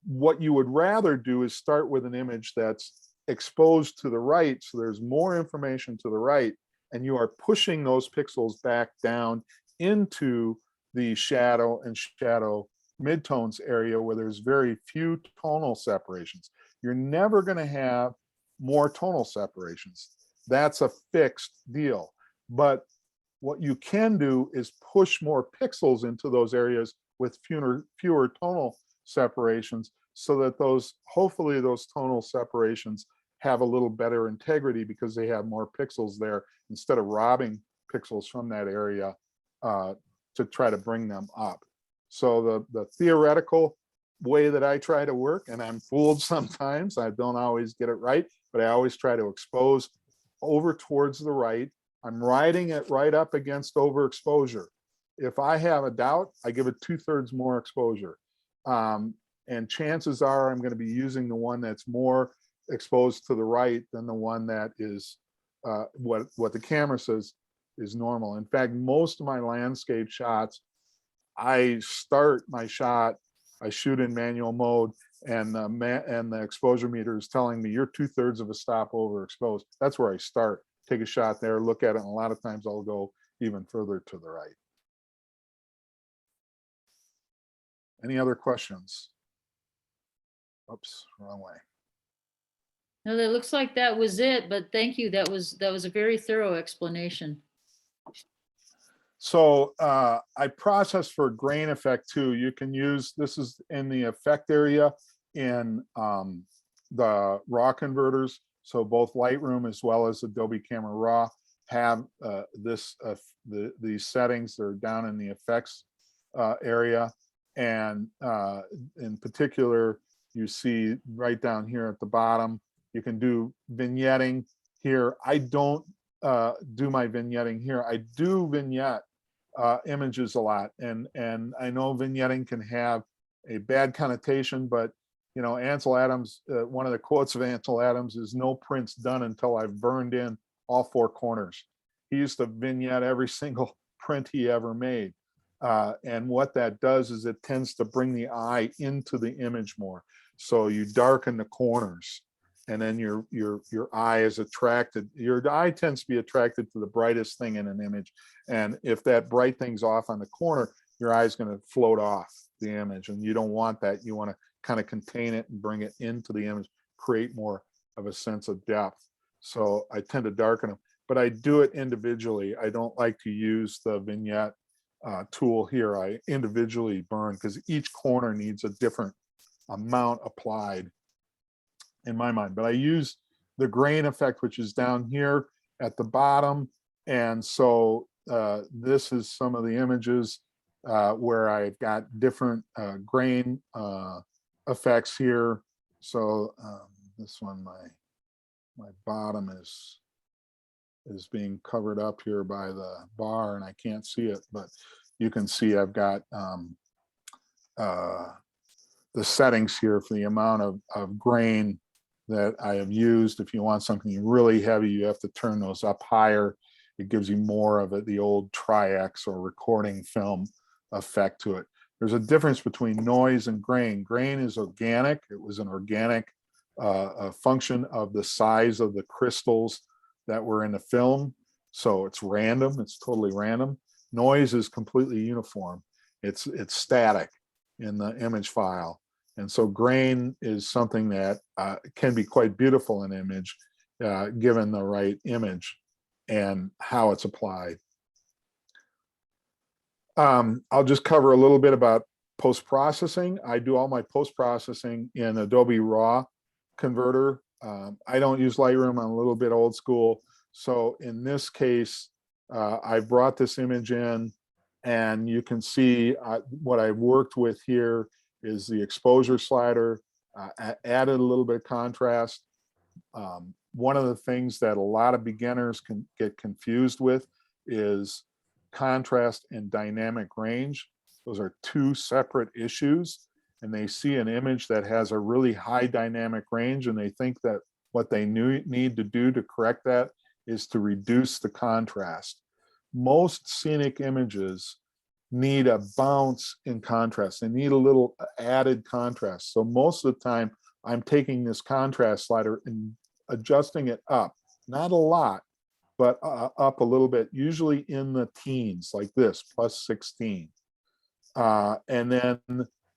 What you would rather do is start with an image that's exposed to the right, so there's more information to the right, and you are pushing those pixels back down into the shadow and shadow midtones area where there's very few tonal separations. You're never going to have more tonal separations. That's a fixed deal. But what you can do is push more pixels into those areas with fewer tonal separations so that hopefully those tonal separations have a little better integrity because they have more pixels there instead of robbing pixels from that area to try to bring them up. So the theoretical way that I try to work, and I'm fooled sometimes, I don't always get it right, but I always try to expose over towards the right. I'm riding it right up against overexposure. If I have a doubt, I give it 2/3 more exposure. And chances are I'm going to be using the one that's more exposed to the right than the one that is what the camera says is normal. In fact, most of my landscape shots, I start my shot, I shoot in manual mode, and the exposure meter is telling me you're 2/3 of a stop overexposed. That's where I start. Take a shot there, look at it, and a lot of times I'll go even further to the right. Any other questions? Oops, wrong way. No, that looks like that was it, but thank you. That was a very thorough explanation. So I process for grain effect too. You can use, this is in the effect area in the RAW converters. So both Lightroom as well as Adobe Camera Raw have these settings. They're down in the effects area. And in particular, you see right down here at the bottom, you can do vignetting here. I don't do my vignetting here. I do vignette images a lot, and I know vignetting can have a bad connotation, but you know, Ansel Adams, one of the quotes of Ansel Adams is "No print's done until I've burned in all four corners." He used to vignette every single print he ever made, and what that does is it tends to bring the eye into the image more. So you darken the corners, and then your eye is attracted. Your eye tends to be attracted to the brightest thing in an image, and if that bright thing's off on the corner, your eye's going to float off the image, and you don't want that. You want to kind of contain it and bring it into the image, create more of a sense of depth. So I tend to darken them, but I do it individually. I don't like to use the vignette tool here. I individually burn because each corner needs a different amount applied in my mind. But I use the grain effect, which is down here at the bottom. And so this is some of the images where I've got different grain effects here. So this one, my bottom is being covered up here by the bar and I can't see it, but you can see I've got the settings here for the amount of grain that I have used. If you want something really heavy, you have to turn those up higher. It gives you more of it, the old Tri-X or recording film effect to it. There's a difference between noise and grain. Grain is organic. It was an organic function of the size of the crystals that were in the film. So it's random, it's totally random. Noise is completely uniform. It's static in the image file. And so grain is something that can be quite beautiful in image, given the right image and how it's applied. I'll just cover a little bit about post-processing. I do all my post-processing in Adobe Raw converter. I don't use Lightroom. I'm a little bit old school. So in this case, I brought this image in and you can see what I've worked with here is the exposure slider, added a little bit of contrast. One of the things that a lot of beginners can get confused with is contrast and dynamic range. Those are two separate issues, and they see an image that has a really high dynamic range and they think that what they need to do to correct that is to reduce the contrast. Most scenic images need a bounce in contrast. They need a little added contrast. So most of the time, I'm taking this contrast slider and adjusting it up, not a lot, but up a little bit, usually in the teens, like this, +16. And then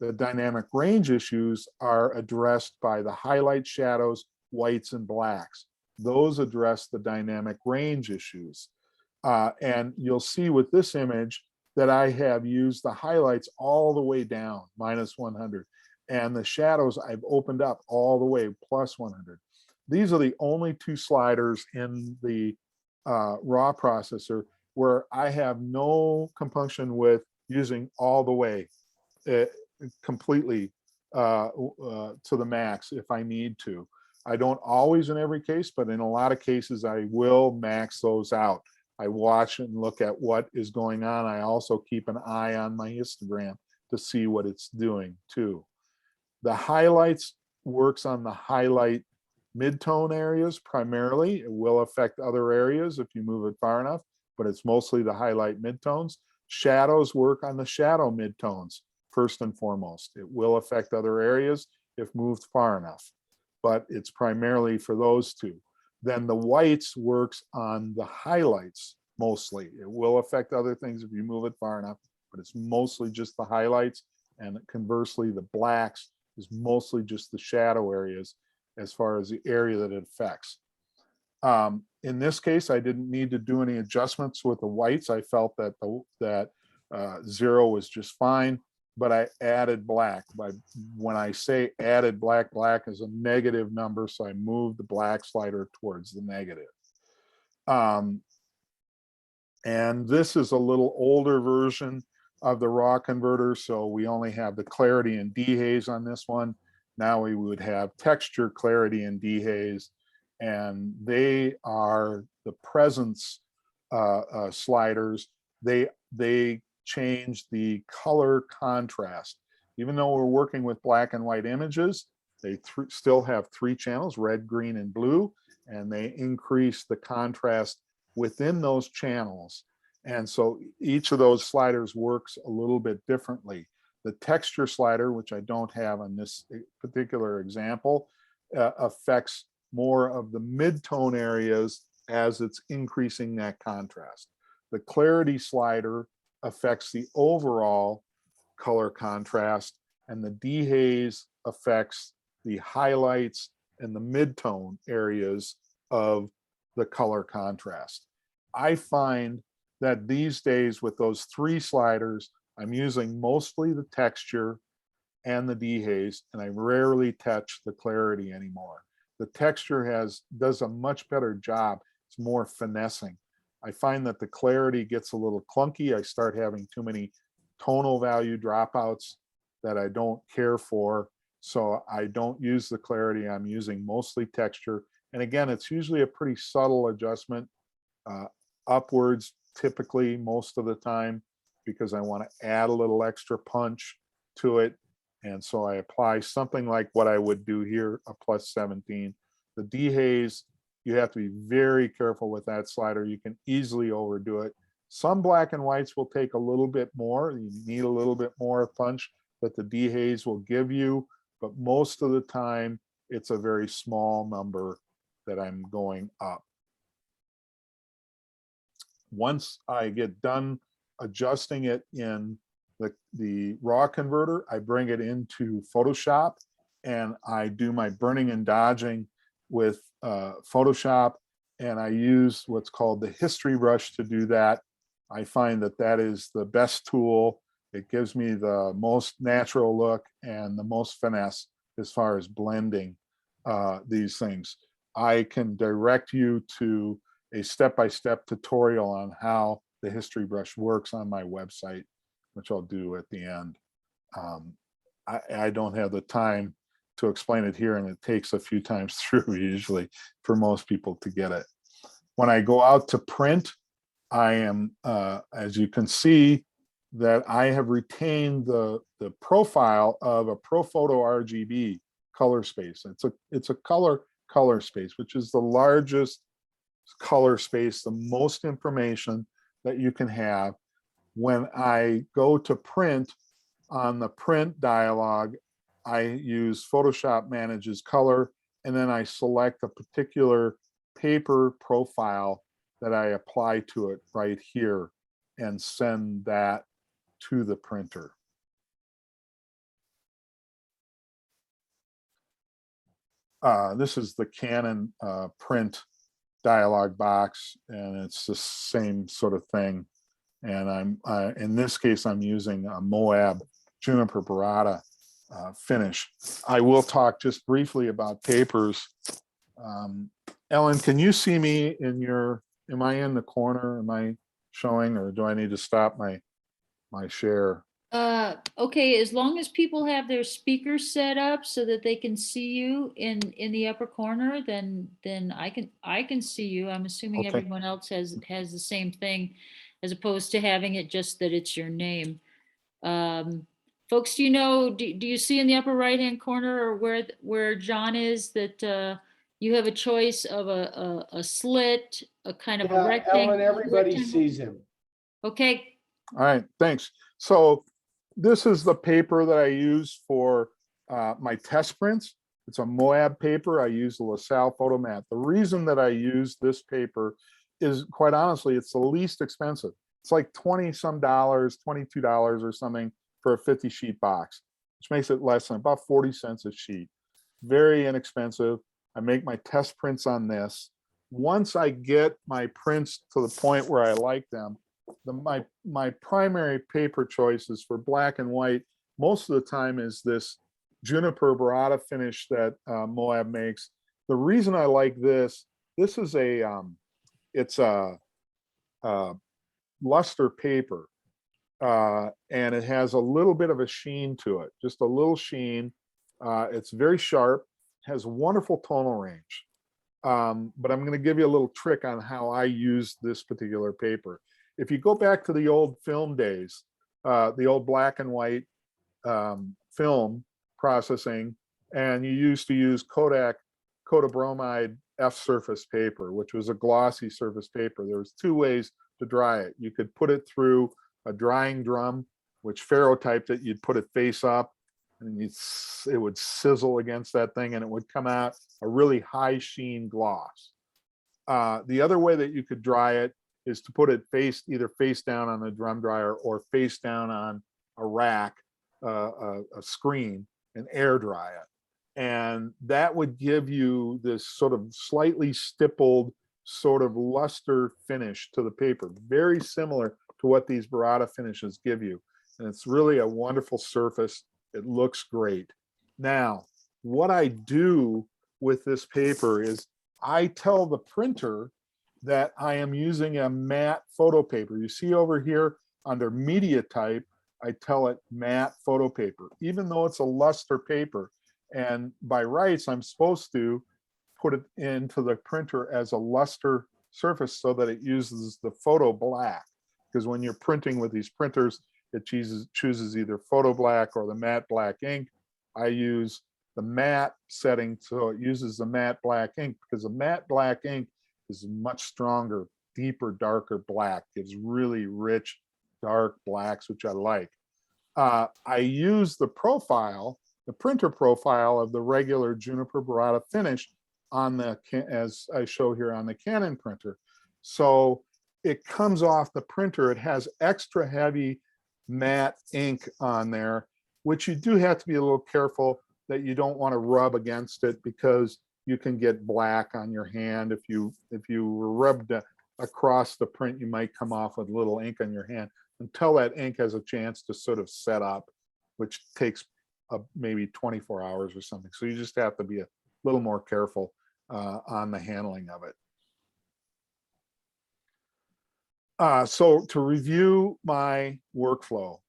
the dynamic range issues are addressed by the highlight shadows, whites, and blacks. Those address the dynamic range issues. And you'll see with this image that I have used the highlights all the way down, -100. And the shadows I've opened up all the way, +100. These are the only two sliders in the RAW processor where I have no compunction with using all the way completely to the max if I need to. I don't always in every case, but in a lot of cases, I will max those out. I watch and look at what is going on. I also keep an eye on my histogram to see what it's doing too. The highlights works on the highlight midtone areas primarily. It will affect other areas if you move it far enough, but it's mostly the highlight midtones. Shadows work on the shadow midtones first and foremost. It will affect other areas if moved far enough, but it's primarily for those two. Then the whites works on the highlights mostly. It will affect other things if you move it far enough, but it's mostly just the highlights. And conversely, the blacks is mostly just the shadow areas as far as the area that it affects. In this case, I didn't need to do any adjustments with the whites. I felt that 0 was just fine, but I added black. When I say added black, black is a negative number, so I moved the black slider towards the negative. And this is a little older version of the raw converter, so we only have the clarity and dehaze on this one. Now we would have texture, clarity, and dehaze, and they are the presence sliders. They change the color contrast. Even though we're working with black and white images, they still have 3 channels, red, green, and blue, and they increase the contrast within those channels. And so each of those sliders works a little bit differently. The texture slider, which I don't have on this particular example, affects more of the mid-tone areas as it's increasing that contrast. The clarity slider affects the overall color contrast, and the dehaze affects the highlights and the mid-tone areas of the color contrast. I find that these days with those 3 sliders, I'm using mostly the texture and the dehaze, and I rarely touch the clarity anymore. The texture does a much better job. It's more finessing. I find that the clarity gets a little clunky. I start having too many tonal value dropouts that I don't care for. So I don't use the clarity. I'm using mostly texture. And again, it's usually a pretty subtle adjustment, upwards typically most of the time, because I want to add a little extra punch to it. And so I apply something like what I would do here, a +17. The dehaze, you have to be very careful with that slider. You can easily overdo it. Some black and whites will take a little bit more. You need a little bit more punch that the dehaze will give you, but most of the time it's a very small number that I'm going up. Once I get done adjusting it in the raw converter, I bring it into Photoshop and I do my burning and dodging with Photoshop, and I use what's called the history brush to do that. I find that that is the best tool. It gives me the most natural look and the most finesse as far as blending these things. I can direct you to a step-by-step tutorial on how the history brush works on my website, which I'll do at the end. I don't have the time to explain it here, and it takes a few times through usually for most people to get it. When I go out to print, I am, as you can see, that I have retained the profile of a ProPhoto RGB color space. It's a color space, which is the largest color space, the most information that you can have. When I go to print, on the print dialog, I use Photoshop Manages Color, and then I select a particular paper profile that I apply to it right here and send that to the printer. This is the Canon print dialog box, and it's the same sort of thing. And I'm in this case, I'm using a Moab Juniper Barata finish. I will talk just briefly about papers. Ellen, can you see me in your, am I in the corner? Am I showing, or do I need to stop my share? Okay, as long as people have their speakers set up so that they can see you in the upper corner, then I can see you. I'm assuming Okay. everyone else has the same thing, as opposed to having it just that it's your name. Folks, do you know, do you see in the upper right-hand corner or where John is that you have a choice of a slit, a kind of a Yeah, Ellen, rectangle? everybody sees him. Okay, All right, thanks. So this is the paper that I use for my test prints. It's a Moab paper. I use the LaSalle Photomat. The reason that I use this paper is, quite honestly, it's the least expensive. It's like 20 some dollars, $22 or something for a 50 sheet box, which makes it less than about 40 cents a sheet. Very inexpensive. I make my test prints on this. Once I get my prints to the point where I like them, my primary paper choices for black and white most of the time is this juniper burrata finish that Moab makes. The reason I like this is it's a luster paper, and it has a little bit of a sheen to it, just a little sheen. It's very sharp, has wonderful tonal range. But I'm going to give you a little trick on how I use this particular paper. If you go back to the old film days, the old black and white film processing, and you used to use Kodak Kodabromide F surface paper, which was a glossy surface paper. There was two ways to dry it. You could put it through a drying drum, which ferrotyped it. You'd put it face up, and it would sizzle against that thing, and it would come out a really high sheen gloss. The other way that you could dry it is to put it either face down on the drum dryer or face down on a rack, a screen, and air dry it. And that would give you this sort of slightly stippled sort of luster finish to the paper, very similar to what these burrata finishes give you. And it's really a wonderful surface. It looks great. Now, what I do with this paper is I tell the printer that I am using a matte photo paper. You see over here under media type, I tell it matte photo paper, even though it's a luster paper. And by rights, I'm supposed to put it into the printer as a luster surface so that it uses the photo black. Because when you're printing with these printers, it chooses either photo black or the matte black ink. I use the matte setting, so it uses the matte black ink, because the matte black ink is much stronger, deeper, darker black, gives really rich, dark blacks, which I like. I use the profile, the printer profile of the regular juniper burrata finish on the, as I show here on the Canon printer. So it comes off the printer. It has extra heavy matte ink on there, which you do have to be a little careful that you don't want to rub against it, because you can get black on your hand. If you rubbed across the print, you might come off with a little ink on your hand until that ink has a chance to sort of set up, which takes maybe 24 hours or something. So you just have to be a little more careful on the handling of it. So to review my workflow,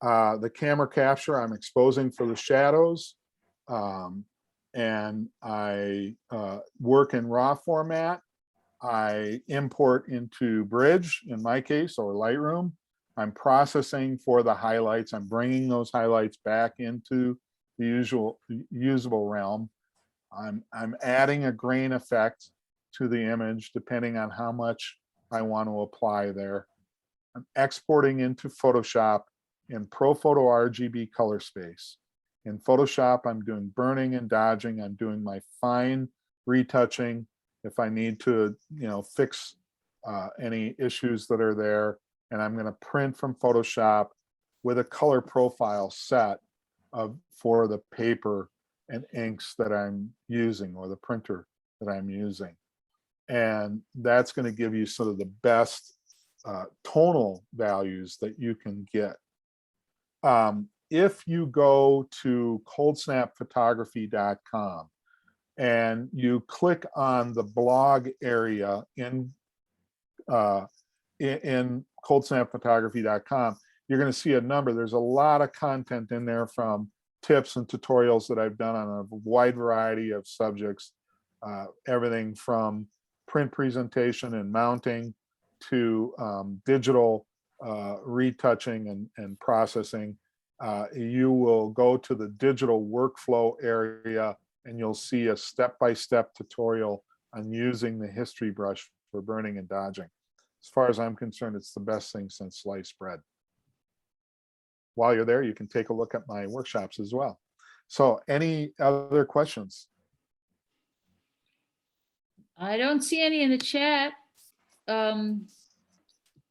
the camera capture, I'm exposing for the shadows, and I work in RAW format. I import into Bridge, in my case, or Lightroom. I'm processing for the highlights. I'm bringing those highlights back into the usual usable realm. I'm adding a grain effect to the image depending on how much I want to apply there. I'm exporting into Photoshop in ProPhoto RGB color space. In Photoshop, I'm doing burning and dodging. I'm doing my fine retouching if I need to, fix any issues that are there. And I'm going to print from Photoshop with a color profile set for the paper and inks that I'm using, or the printer that I'm using. And that's going to give you sort of the best tonal values that you can get. If you go to coldsnapphotography.com and you click on the blog area in coldsnapphotography.com, you're going to see a number. There's a lot of content in there, from tips and tutorials that I've done on a wide variety of subjects, everything from print presentation and mounting to digital retouching and processing. You will go to the digital workflow area and you'll see a step-by-step tutorial on using the history brush for burning and dodging. As far as I'm concerned, it's the best thing since sliced bread. While you're there, you can take a look at my workshops as well. So any other questions? I don't see any in the chat.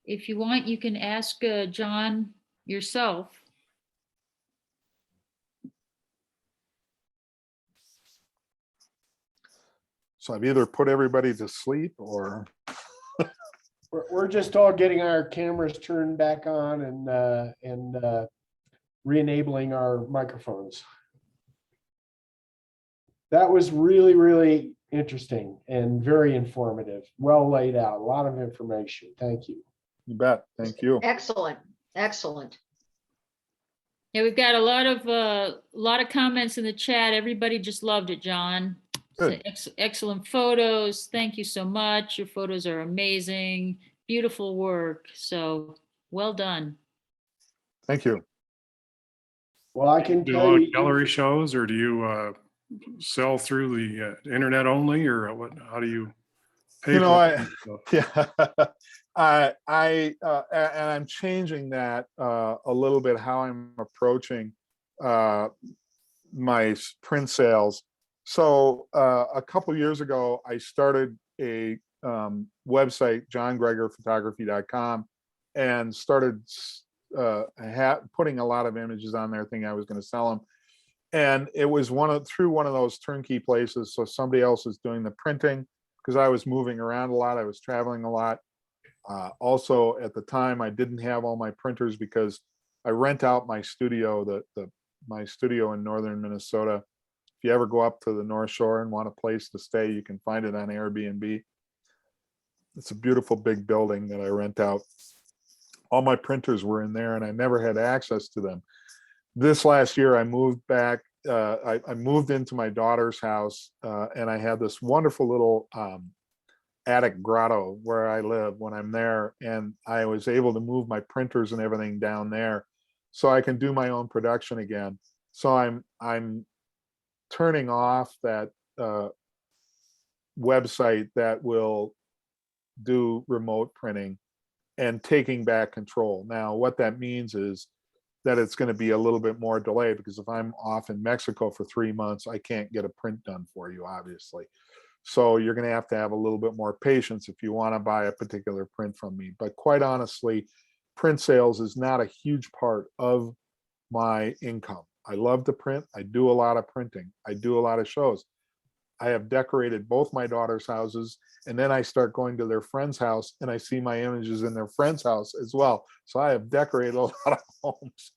If you want, you can ask John yourself. So I've either put everybody to sleep or. We're just all getting our cameras turned back on and re-enabling our microphones. That was really, really interesting and very informative. Well laid out, a lot of information. Thank you. You bet. Thank you. Excellent, excellent. Yeah, we've got a lot of comments in the chat. Everybody just loved it, John. Good. Excellent photos. Thank you so much. Your photos are amazing. Beautiful work. So well done. Thank you. Well, I can Do a tell lot of you, gallery shows, or do you sell through the internet only, or what? How do you pay You know, for it? yeah, and I'm changing that a little bit, how I'm approaching my print sales. So a couple years ago, I started a website, johngregorphotography.com, and started putting a lot of images on there, thinking I was going to sell them. And it was through one of those turnkey places. So somebody else is doing the printing, because I was moving around a lot. I was traveling a lot. Also, at the time, I didn't have all my printers because I rent out my studio, my studio in northern Minnesota. If you ever go up to the North Shore and want a place to stay, you can find it on Airbnb. It's a beautiful big building that I rent out. All my printers were in there and I never had access to them. This last year, I moved back. I moved into my daughter's house and I had this wonderful little attic grotto where I live when I'm there. And I was able to move my printers and everything down there so I can do my own production again. So I'm turning off that website that will do remote printing and taking back control. Now, what that means is that it's going to be a little bit more delay, because if I'm off in Mexico for 3 months, I can't get a print done for you, obviously. So you're going to have a little bit more patience if you want to buy a particular print from me. But quite honestly, print sales is not a huge part of my income. I love to print. I do a lot of printing. I do a lot of shows. I have decorated both my daughter's houses, and then I start going to their friend's house and I see my images in their friend's house as well. So I have decorated a lot of homes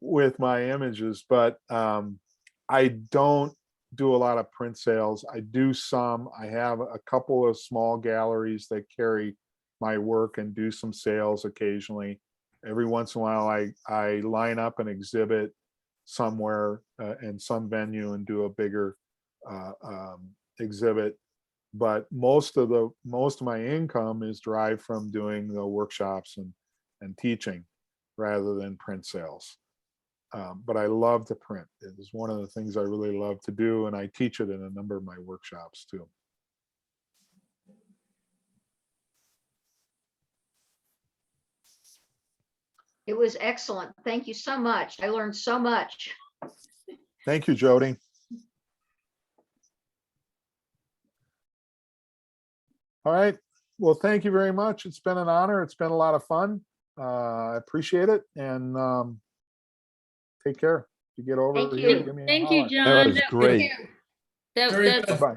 with my images, but I don't do a lot of print sales. I do some. I have a couple of small galleries that carry my work and do some sales occasionally. Every once in a while, I line up an exhibit somewhere in some venue and do a bigger exhibit. But most of my income is derived from doing the workshops and teaching rather than print sales. But I love to print. It is one of the things I really love to do, and I teach it in a number of my workshops too. It was excellent. Thank you so much. I learned so much. Thank you, Jody. All right. Well, thank you very much. It's been an honor. It's been a lot of fun. I appreciate it. And take care. If you get over Thank here, you. give me a Thank you, holler. John. That was great. That, Very that's good. Bye.